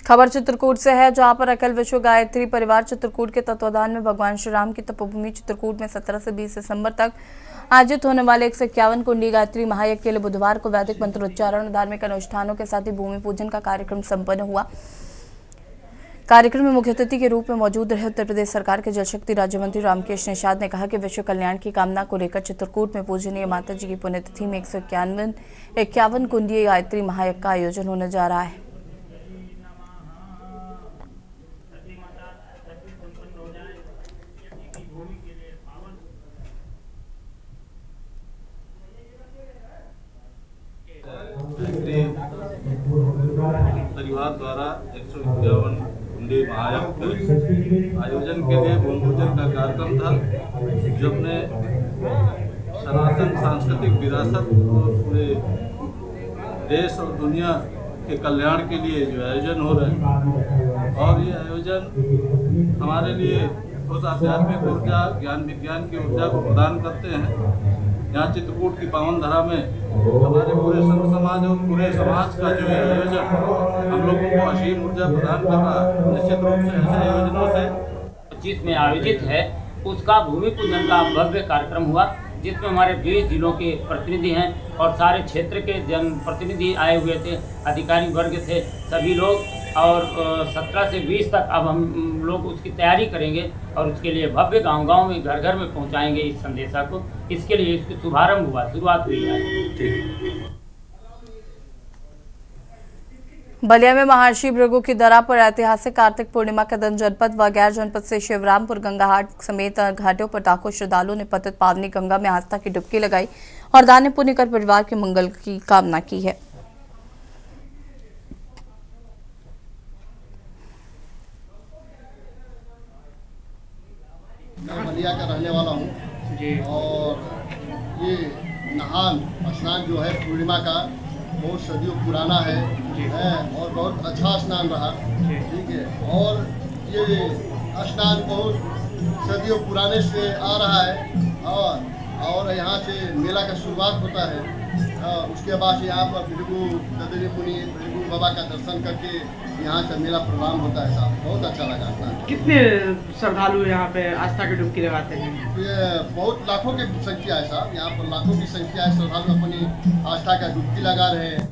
खबर चित्रकूट से है, जहां पर अखिल विश्व गायत्री परिवार चित्रकूट के तत्वाधान में भगवान श्री राम की तपोभूमि चित्रकूट में 17 से 20 दिसंबर तक आयोजित होने वाले 151 कुंडी गायत्री महायज्ञ के लिए बुधवार को वैदिक मंत्रोच्चारण और धार्मिक अनुष्ठानों के साथ ही भूमि पूजन का कार्यक्रम संपन्न हुआ। कार्यक्रम में मुख्य अतिथि के रूप में मौजूद रहे उत्तर प्रदेश सरकार के जल शक्ति राज्य मंत्री रामकेश निषाद ने कहा कि विश्व कल्याण की कामना को लेकर चित्रकूट में पूजनीय माता जी की पुण्यतिथि में 151 कुंडीय गायत्री महायज्ञ का आयोजन होने जा रहा है। परिवार द्वारा 151 कुंडी महायज्ञ आयोजन के लिए भूमि पूजन का कार्यक्रम था, जो अपने सनातन सांस्कृतिक विरासत और पूरे देश और दुनिया के कल्याण के लिए जो आयोजन हो रहे हैं, और ये आयोजन हमारे लिए उस आध्यात्मिक ऊर्जा, ज्ञान विज्ञान की ऊर्जा को प्रदान करते हैं। यहाँ चित्रकूट की पावन धरा में हमारे पूरे संत समाज और पूरे समाज का जो आयोजन हम लोगों को असीम ऊर्जा प्रदान कर रहा है। निश्चित रूप से ऐसे आयोजनों से 25 में आयोजित है, उसका भूमि पूजन का भव्य कार्यक्रम हुआ, जिसमें हमारे 20 जिलों के प्रतिनिधि हैं और सारे क्षेत्र के जनप्रतिनिधि आए हुए थे, अधिकारी वर्ग थे, सभी लोग। और 17 से 20 तक अब हम लोग उसकी तैयारी करेंगे और उसके लिए भव्य गांव-गांव में, घर-घर में पहुंचाएंगे इस संदेशा को। इसके लिए इसकी शुभारंभ हुआ, शुरुआत हुई है। बलिया में महर्षि भृगु की दरा पर ऐतिहासिक कार्तिक पूर्णिमा के दिन जनपद व गैर जनपद से शिवरामपुर, गंगाहाट समेत घाटों पर लाखों श्रद्धालुओं ने पतित पावनी गंगा में आस्था की डुबकी लगाई और दान पुण्य कर परिवार के मंगल की कामना की है। मैं बलिया का रहने वाला हूँ और ये नहान स्नान जो है पूर्णिमा का बहुत सदियों पुराना है और बहुत अच्छा स्नान रहा, ठीक है। और ये स्नान बहुत सदियों पुराने से आ रहा है और यहाँ से मेला का शुरुआत होता है। उसके बाद यहाँ पर भृगु ददरी मुनि भृगु बाबा का दर्शन करके यहाँ से मेला प्रोग्राम होता है साहब, बहुत अच्छा लगा था। कितने श्रद्धालु यहाँ पे आस्था की डुबकी लगाते हैं? ये बहुत लाखों की संख्या है साहब, यहाँ पर लाखों की संख्या है, श्रद्धालु अपनी आस्था का डुबकी लगा रहे हैं।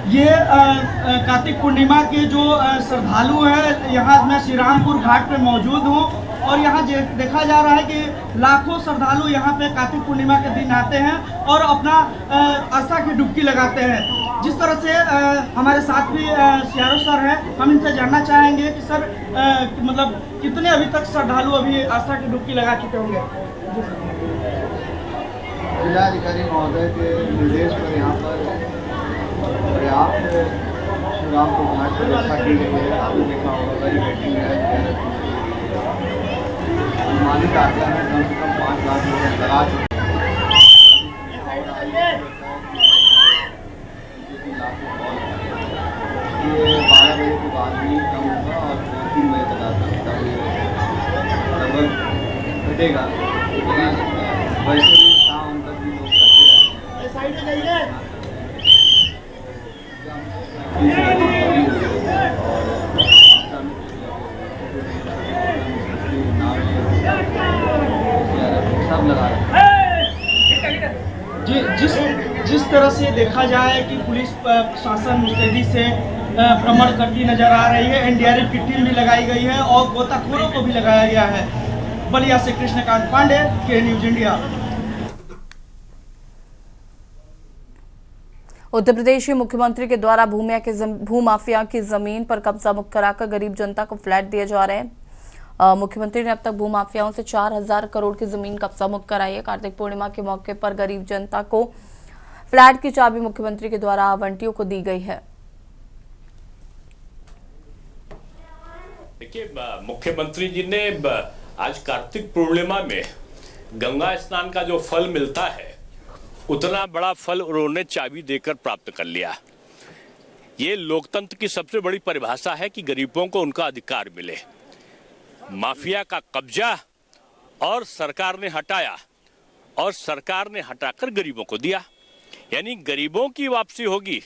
ये कार्तिक पूर्णिमा के जो श्रद्धालु हैं, यहाँ मैं श्रीरामपुर घाट पे मौजूद हूँ और यहाँ देखा जा रहा है कि लाखों श्रद्धालु यहाँ पे कार्तिक पूर्णिमा के दिन आते हैं और अपना आस्था की डुबकी लगाते हैं। जिस तरह से हमारे साथ भी सीआरओ सर हैं, हम इनसे जानना चाहेंगे कि सर मतलब कितने अभी तक श्रद्धालु अभी आस्था की डुबकी लगा चुके होंगे? जिलाधिकारी महोदय के निर्देश पर यहाँ पर पर्याप्त श्रीरामपुर घाट पर व्यवस्था की गई है। आपने देखा होगा बड़ी वेटिंग है, अनुमानित आंकड़ा में कम से कम 5 लाख लोग लगा चुके हैं। ये 12 बजे के बाद भी कम होगा और 3 बजे तक लगभग घटेगा, लेकिन वैसे भी शाम तक भी लोग करते रहते हैं। सब लगा जिस तरह से देखा जाए कि पुलिस प्रशासन मुस्तैदी से भ्रमण करती नजर आ रही है, एनडीआरएफ की टीम भी लगाई गई है और गोताखोरों को भी लगाया गया है। बलिया से कृष्णकांत पांडे, के न्यूज इंडिया। उत्तर प्रदेश के मुख्यमंत्री के द्वारा भूमाफिया की जमीन पर कब्जा मुक्त कराकर गरीब जनता को फ्लैट दिए जा रहे हैं। मुख्यमंत्री ने अब तक भूमाफियाओं से 4000 करोड़ की जमीन कब्जा मुक्त कराई है। कार्तिक पूर्णिमा के मौके पर गरीब जनता को फ्लैट की चाबी मुख्यमंत्री के द्वारा आवंटियों को दी गई है। देखिए, मुख्यमंत्री जी ने आज कार्तिक पूर्णिमा में गंगा स्नान का जो फल मिलता है, उतना बड़ा फल उन्होंने चाबी देकर प्राप्त कर लिया। ये लोकतंत्र की सबसे बड़ी परिभाषा है कि गरीबों को उनका अधिकार मिले। माफिया का कब्जा और सरकार ने हटाया, और सरकार ने हटाकर गरीबों को दिया, यानी गरीबों की वापसी होगी।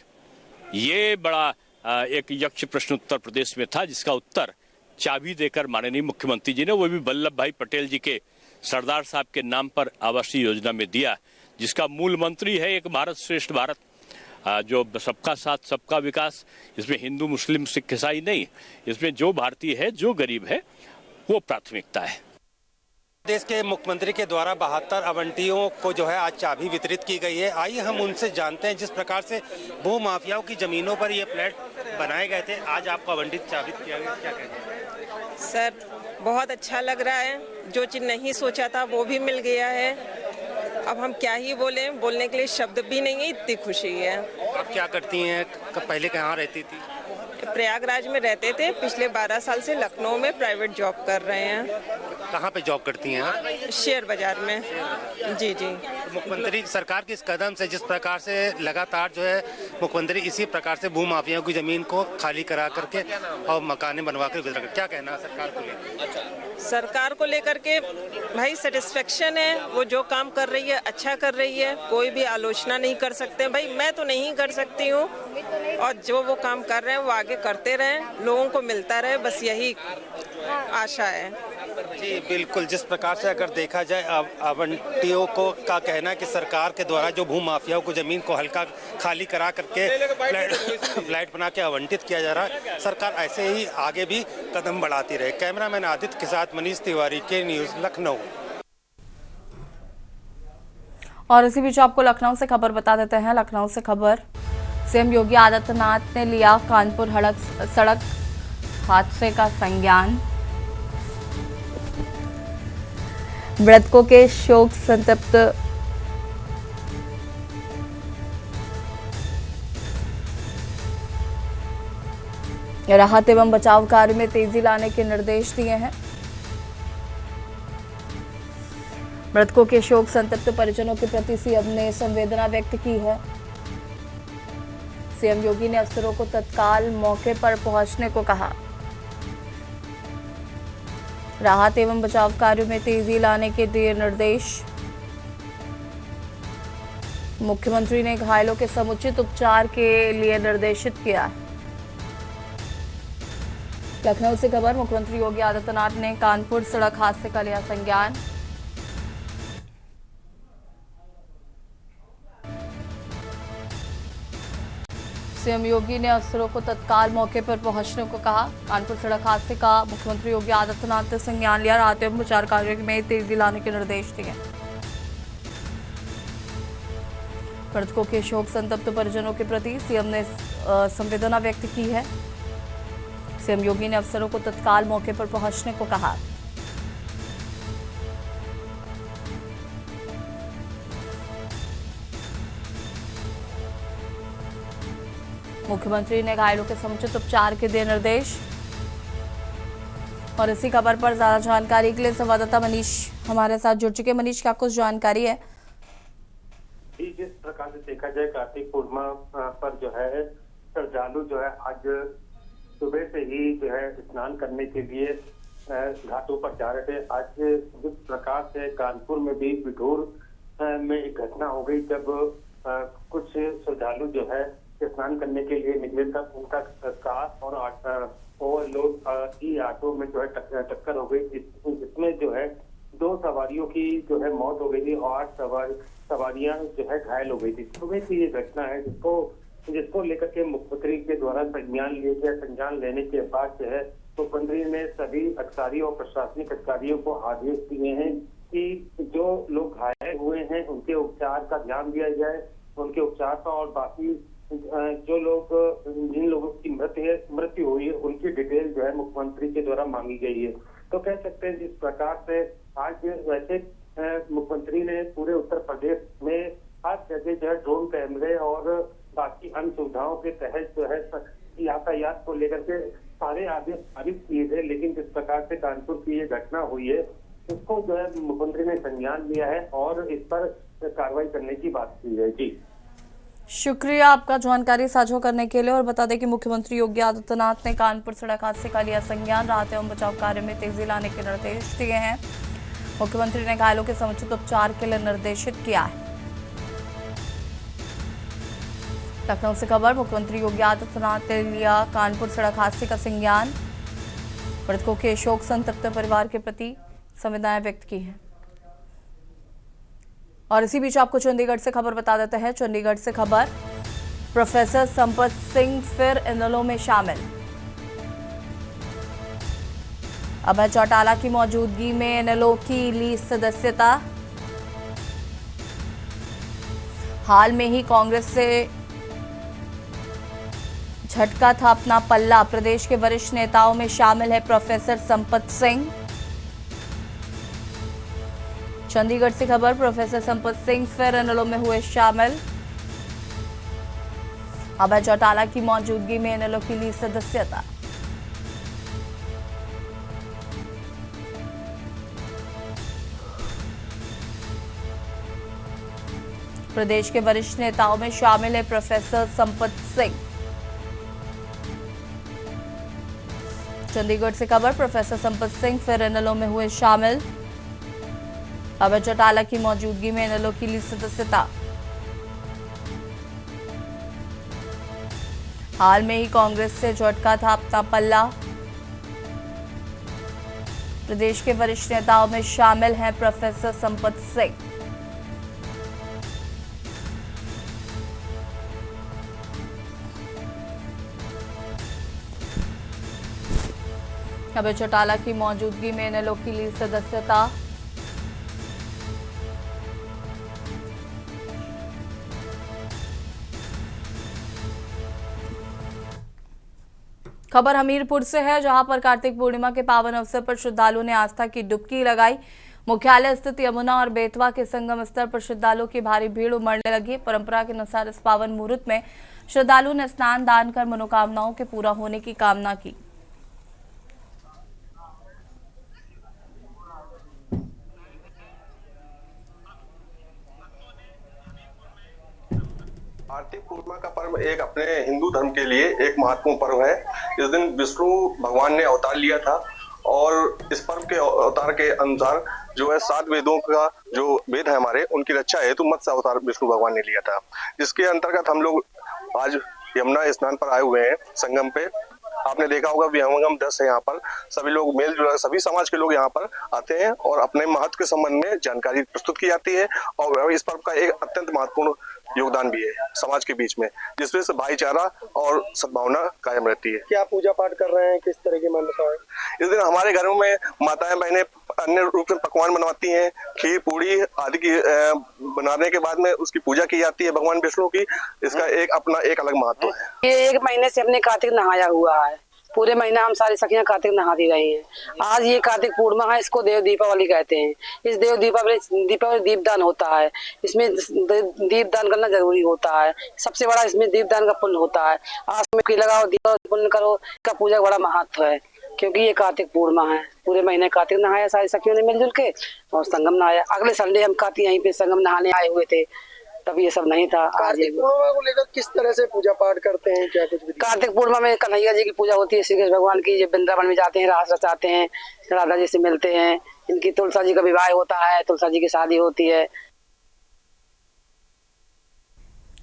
ये बड़ा एक यक्ष प्रश्न उत्तर प्रदेश में था, जिसका उत्तर चाबी देकर माननीय मुख्यमंत्री जी ने, वो भी वल्लभ भाई पटेल जी के सरदार साहब के नाम पर आवासीय योजना में दिया, जिसका मूल मंत्री है एक भारत श्रेष्ठ भारत, जो सबका साथ सबका विकास। इसमें हिंदू मुस्लिम सिख ईसाई नहीं, इसमें जो भारतीय है, जो गरीब है, वो प्राथमिकता है। देश के मुख्यमंत्री के द्वारा 72 आवंटियों को जो है आज चाबी वितरित की गई है। आइए हम उनसे जानते हैं, जिस प्रकार से भू माफियाओं की जमीनों पर ये फ्लैट बनाए गए थे, आज आपको आवंटित चाबी किया गया, क्या कहते हैं? सर, बहुत अच्छा लग रहा है। जो चीज़ नहीं सोचा था वो भी मिल गया है। अब हम क्या ही बोलें, बोलने के लिए शब्द भी नहीं है, इतनी खुशी है। आप क्या करती हैं? पहले कहाँ रहती थी? प्रयागराज में रहते थे, पिछले 12 साल से लखनऊ में प्राइवेट जॉब कर रहे हैं। कहाँ पे जॉब करती हैं? शेयर बाजार में। जी जी। मुख्यमंत्री सरकार के इस कदम से, जिस प्रकार से लगातार जो है मुख्यमंत्री इसी प्रकार से भू माफियाओं की जमीन को खाली करा करके और मकाने बनवा कर वितरण, क्या कहना है सरकार को लेकर? सरकार को लेकर के भाई सेटिस्फेक्शन है। वो जो काम कर रही है अच्छा कर रही है, कोई भी आलोचना नहीं कर सकते। भाई मैं तो नहीं कर सकती हूँ, और जो वो काम कर रहे हैं वो आगे करते रहें, लोगों को मिलता रहे, बस यही आशा है। जी बिल्कुल। जिस प्रकार से अगर देखा जाए, आवंटियों को का कहना है कि सरकार के द्वारा जो भू माफियाओं को जमीन को हल्का खाली करा करके फ्लैट बना के आवंटित किया जा रहा है, सरकार ऐसे ही आगे भी कदम बढ़ाती रहे। कैमरामैन आदित्य के साथ मनीष तिवारी, के न्यूज, लखनऊ। और इसी बीच आपको लखनऊ से खबर बता देते हैं। लखनऊ से खबर, सीएम योगी आदित्यनाथ ने लिया कानपुर सड़क हादसे का संज्ञान। मृतकों के शोक संतप्त राहत एवं बचाव कार्य में तेजी लाने के निर्देश दिए हैं। मृतकों के शोक संतप्त परिजनों के प्रति सीएम ने संवेदना व्यक्त की है। सीएम योगी ने अफसरों को तत्काल मौके पर पहुंचने को कहा। राहत एवं बचाव कार्य में तेजी लाने के दिए निर्देश। मुख्यमंत्री ने घायलों के समुचित उपचार के लिए निर्देशित किया। लखनऊ से खबर, मुख्यमंत्री योगी आदित्यनाथ ने कानपुर सड़क हादसे का लिया संज्ञान। सीएम योगी ने अफसरों को तत्काल मौके पर पहुंचने को कहा। कानपुर सड़क हादसे का मुख्यमंत्री योगी आदित्यनाथ ने संज्ञान लिया। राहत एवं बचाव कार्य में तेजी लाने के निर्देश दिए। मृतकों के शोक संतप्त परिजनों के प्रति सीएम ने संवेदना व्यक्त की है। सीएम योगी ने अफसरों को तत्काल मौके पर पहुंचने को कहा। मुख्यमंत्री ने घायलों के समुचित उपचार के दिए निर्देश। और इसी खबर पर ज्यादा जानकारी के लिए संवाददाता मनीष हमारे साथ जुड़ चुके। मनीष, क्या कुछ जानकारी है? जिस प्रकार से देखा जाए, कार्तिक पूर्णिमा पर जो है श्रद्धालु जो है आज सुबह से ही जो है स्नान करने के लिए घाटों पर जा रहे थे। आज जिस प्रकार से कानपुर में भी बिठूर में एक घटना हो गई, जब कुछ श्रद्धालु जो है स्नान करने के लिए निकले था, उनका कार और ओवरलोड ई ऑटो में जो है टक्कर हो गई, जिसमें जो है 2 सवारियों की जो है मौत हो गई थी और 8 सवारियां जो है घायल हो गई थी। सुबह की ये घटना है जिसको लेकर के मुख्यमंत्री के द्वारा संज्ञान लिया गया। संज्ञान लेने के बाद जो है मुख्यमंत्री ने सभी अधिकारी और प्रशासनिक अधिकारियों को आदेश दिए हैं कि जो लोग घायल हुए हैं उनके उपचार का ध्यान दिया जाए, उनके उपचार का, और बाकी जो लोग जिन लोगों की मृत्यु हुई है उनकी डिटेल जो है मुख्यमंत्री के द्वारा मांगी गई है। तो कह सकते हैं जिस प्रकार से आज वैसे मुख्यमंत्री ने पूरे उत्तर प्रदेश में हर जगह जो है ड्रोन कैमरे और बाकी अन्य सुविधाओं के तहत जो है यातायात को लेकर के सारे आदेश पारित किए थे, लेकिन जिस प्रकार से कानपुर की ये घटना हुई है उसको जो है मुख्यमंत्री ने संज्ञान लिया है और इस पर कार्रवाई करने की बात की है। जी शुक्रिया आपका जानकारी साझा करने के लिए। और बता दें कि मुख्यमंत्री योगी आदित्यनाथ ने कानपुर सड़क हादसे का लिया संज्ञान, राहत एवं बचाव कार्य में तेजी लाने के निर्देश दिए हैं। मुख्यमंत्री ने घायलों के समुचित उपचार के लिए निर्देशित किया है। लखनऊ से खबर, मुख्यमंत्री योगी आदित्यनाथ ने लिया कानपुर सड़क हादसे का संज्ञान, मृतकों के शोक संतप्त परिवार के प्रति संवेदनाएं व्यक्त की हैं। और इसी बीच आपको चंडीगढ़ से खबर बता देते हैं। चंडीगढ़ से खबर, प्रोफेसर संपत सिंह फिर इनेलो में शामिल। अभय चौटाला की मौजूदगी में इनेलो की ली सदस्यता। हाल में ही कांग्रेस से झटका था अपना पल्ला, प्रदेश के वरिष्ठ नेताओं में शामिल है प्रोफेसर संपत सिंह। चंडीगढ़ से खबर, प्रोफेसर संपत सिंह फिर इनेलो में हुए शामिल। अभय चौटाला की मौजूदगी में इनेलो की ली सदस्यता। प्रदेश के वरिष्ठ नेताओं में शामिल है प्रोफेसर संपत सिंह। चंडीगढ़ से खबर, प्रोफेसर संपत सिंह फिर इनेलो में हुए शामिल। अभय चौटाला की मौजूदगी में इनेलो की ली सदस्यता। हाल में ही कांग्रेस से झटका था अपना पल्ला, प्रदेश के वरिष्ठ नेताओं में शामिल हैं प्रोफेसर संपत सिंह। अभय चौटाला की मौजूदगी में इनेलो की ली सदस्यता। खबर हमीरपुर से है, जहां पर कार्तिक पूर्णिमा के पावन अवसर पर श्रद्धालुओं ने आस्था की डुबकी लगाई। मुख्यालय स्थित यमुना और बेतवा के संगम स्थल पर श्रद्धालुओं की भारी भीड़ उमड़ने लगी। परंपरा के अनुसार इस पावन मुहूर्त में श्रद्धालुओं ने स्नान दान कर मनोकामनाओं के पूरा होने की कामना की। कार्तिक पूर्णिमा का पर्व एक अपने हिंदू धर्म के लिए एक महत्वपूर्ण पर्व है। इस दिन विष्णु भगवान ने अवतार लिया था और इस पर्व के अवतार के अनुसार जो है 7 वेदों का जो वेद है हमारे, उनकी रक्षा हेतु मत्स्य अवतार विष्णु भगवान ने लिया था, जिसके अंतर्गत हम लोग आज यमुना स्नान पर आए हुए हैं संगम पे। आपने देखा होगा विहंगम दृश्य है, यहाँ पर सभी लोग मेल जुल, सभी समाज के लोग यहाँ पर आते हैं और अपने महत्व के संबंध में जानकारी प्रस्तुत की जाती है। और इस पर्व का एक अत्यंत महत्वपूर्ण योगदान भी है समाज के बीच में, जिसमें से भाईचारा और सद्भावना कायम रहती है। क्या पूजा पाठ कर रहे हैं, किस तरह की मान्यता है? इस दिन हमारे घरों में माताएं बहनें अन्य रूप से पकवान बनवाती हैं, खीर पूड़ी आदि की बनाने के बाद में उसकी पूजा की जाती है भगवान विष्णु की। इसका एक अपना एक अलग महत्व है। ये 1 महीने से हमने कार्तिक नहाया हुआ है, पूरे महीना हम सारी सखियां कार्तिक नहाती रही हैं। आज ये कार्तिक पूर्णिमा है, इसको देव दीपावली कहते हैं। इस देव दीपावली दीपदान होता है, इसमें दीपदान करना जरूरी होता है। सबसे बड़ा इसमें दीपदान का पुण्य होता है। आज में लगाओ दीप पुण्य करो, इसका पूजा का बड़ा महत्व है, क्योंकि ये कार्तिक पूर्णिमा है। पूरे महीने कार्तिक नहाया सारी सखियों ने मिलजुल के और संगम नहाया। अगले संडे हम कार्तिक यहीं पे संगम नहाने आए हुए थे, तब ये सब नहीं था। कार्तिक पूर्णिमा को लेकर किस तरह से पूजा पाठ करते हैं, क्या कुछ? कार्तिक पूर्णिमा में कन्हैया जी की पूजा होती है, श्री कृष्ण भगवान की। जब वृंदावन में जाते हैं, रास रचाते हैं, राधा जी से मिलते हैं। इनकी तुलसा जी का विवाह होता है, तुलसा जी की शादी होती है।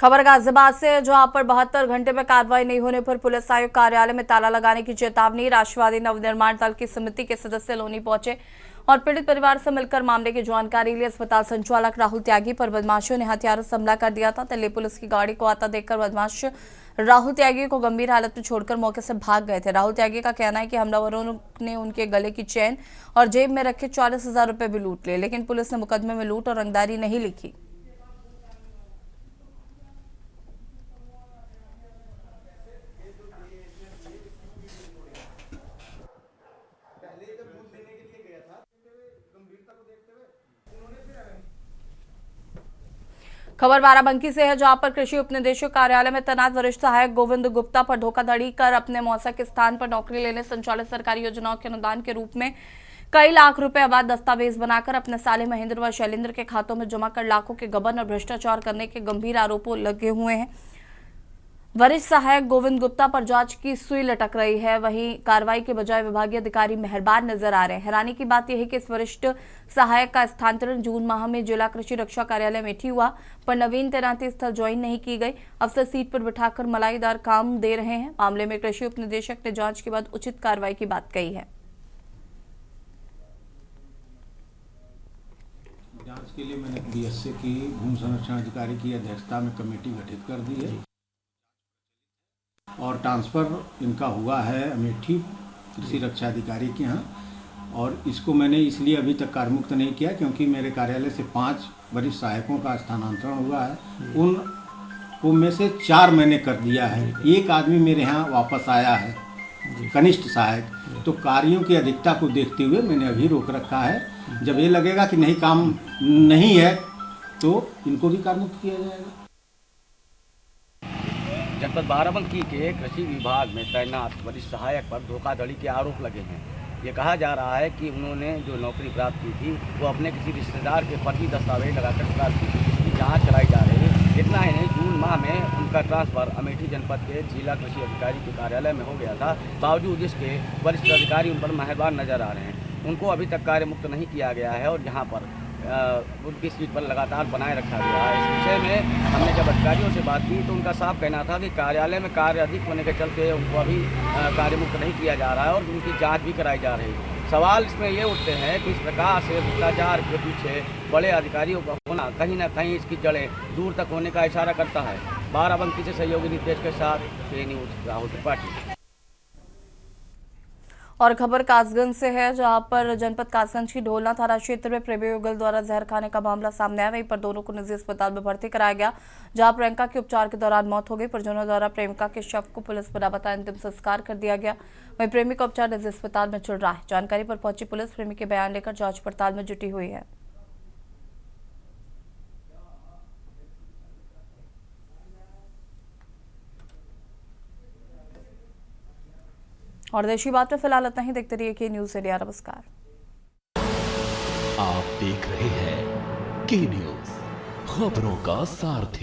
खबर गाजियाबाद से है, जहां पर 72 घंटे में कार्रवाई नहीं होने पर पुलिस आयुक्त कार्यालय में ताला लगाने की चेतावनी। राष्ट्रवादी नवनिर्माण दल की समिति के सदस्य लोनी पहुंचे और पीड़ित परिवार से मिलकर मामले की जानकारी ली। अस्पताल संचालक राहुल त्यागी पर बदमाशों ने हथियारों से हमला कर दिया था। दिल्ली पुलिस की गाड़ी को आता देखकर बदमाश राहुल त्यागी को गंभीर हालत में छोड़कर मौके से भाग गए थे। राहुल त्यागी का कहना है कि हमलावरों ने उनके गले की चेन और जेब में रखे 40,000 रुपए भी लूट लिए, लेकिन पुलिस ने मुकदमे में लूट और रंगदारी नहीं लिखी। खबर बाराबंकी से है, जहां पर कृषि उपनिदेशक कार्यालय में तैनात वरिष्ठ सहायक गोविंद गुप्ता पर धोखाधड़ी कर अपने मौसा के स्थान पर नौकरी लेने संचालित सरकारी योजनाओं के अनुदान के रूप में कई लाख रुपए अवैध दस्तावेज बनाकर अपने साले महेंद्र व शैलेंद्र के खातों में जमा कर लाखों के गबन और भ्रष्टाचार करने के गंभीर आरोपों लगे हुए हैं। वरिष्ठ सहायक गोविंद गुप्ता पर जांच की सुई लटक रही है, वहीं कार्रवाई के बजाय विभागीय अधिकारी मेहरबान नजर आ रहे हैं। हैरानी की बात यह है कि इस वरिष्ठ सहायक का स्थानांतरण जून माह में जिला कृषि रक्षा कार्यालय में हुआ, पर नवीन तैनाती स्थल ज्वाइन नहीं की गई। अफसर सीट पर बिठाकर मलाईदार काम दे रहे हैं। मामले में कृषि उपनिदेशक ने जांच के बाद उचित कार्रवाई की बात कही है। जांच के लिए मैंने बीएसए की भूमि संरक्षण अधिकारी की अध्यक्षता में कमेटी गठित कर दी है और ट्रांसफ़र इनका हुआ है अमेठी कृषि रक्षा अधिकारी के यहाँ। और इसको मैंने इसलिए अभी तक कार्यमुक्त नहीं किया क्योंकि मेरे कार्यालय से 5 वरिष्ठ सहायकों का स्थानांतरण हुआ है। उन में से 4 मैंने कर दिया है। एक आदमी मेरे यहाँ वापस आया है, कनिष्ठ सहायक। तो कार्यों की अधिकता को देखते हुए मैंने अभी रोक रखा है। जब ये लगेगा कि नहीं काम नहीं है तो इनको भी कार्यमुक्त किया जाएगा। जनपद बाराबंकी के कृषि विभाग में तैनात वरिष्ठ सहायक पर धोखाधड़ी के आरोप लगे हैं। ये कहा जा रहा है कि उन्होंने जो नौकरी प्राप्त की थी वो अपने किसी रिश्तेदार के फर्जी दस्तावेज लगाकर प्राप्त की थी। इसकी जांच कराई जा रही है। इतना ही नहीं, जून माह में उनका ट्रांसफर अमेठी जनपद के जिला कृषि अधिकारी के कार्यालय में हो गया था। बावजूद इसके वरिष्ठ अधिकारी उन पर मेहरबान नजर आ रहे हैं। उनको अभी तक कार्यमुक्त नहीं किया गया है और यहाँ पर उनकी सीट पर लगातार बनाए रखा गया है। इस विषय में हमने जब अधिकारियों से बात की तो उनका साफ कहना था कि कार्यालय में कार्य अधिक होने के चलते उनको अभी कार्यमुक्त नहीं किया जा रहा है और उनकी जांच भी कराई जा रही है। सवाल इसमें ये उठते हैं कि इस प्रकार से भ्रष्टाचार के पीछे बड़े अधिकारियों का होना कहीं ना कहीं इसकी जड़ें दूर तक होने का इशारा करता है। बाराबंकी से सहयोगी नितेश के साथ के न्यूज राहुल त्रिपाठी। और खबर कासगंज से है, जहां पर जनपद कासगंज की ढोलना थाना क्षेत्र में प्रेमी युगल द्वारा जहर खाने का मामला सामने आया। वहीं पर दोनों को निजी अस्पताल में भर्ती कराया गया, जहां प्रियंका के उपचार के दौरान मौत हो गई। परिजनों द्वारा प्रेमिका के शव को पुलिस बना बताया अंतिम संस्कार कर दिया गया। वहीं प्रेमी का उपचार निजी अस्पताल में चल रहा है। जानकारी पर पहुंची पुलिस प्रेमी के बयान लेकर जांच पड़ताल में जुटी हुई है। और देशी बात में फिलहाल इतना ही। देखते रहिए न्यूज़ इंडिया। नमस्कार। आप देख रहे हैं के न्यूज़, खबरों का सारथी।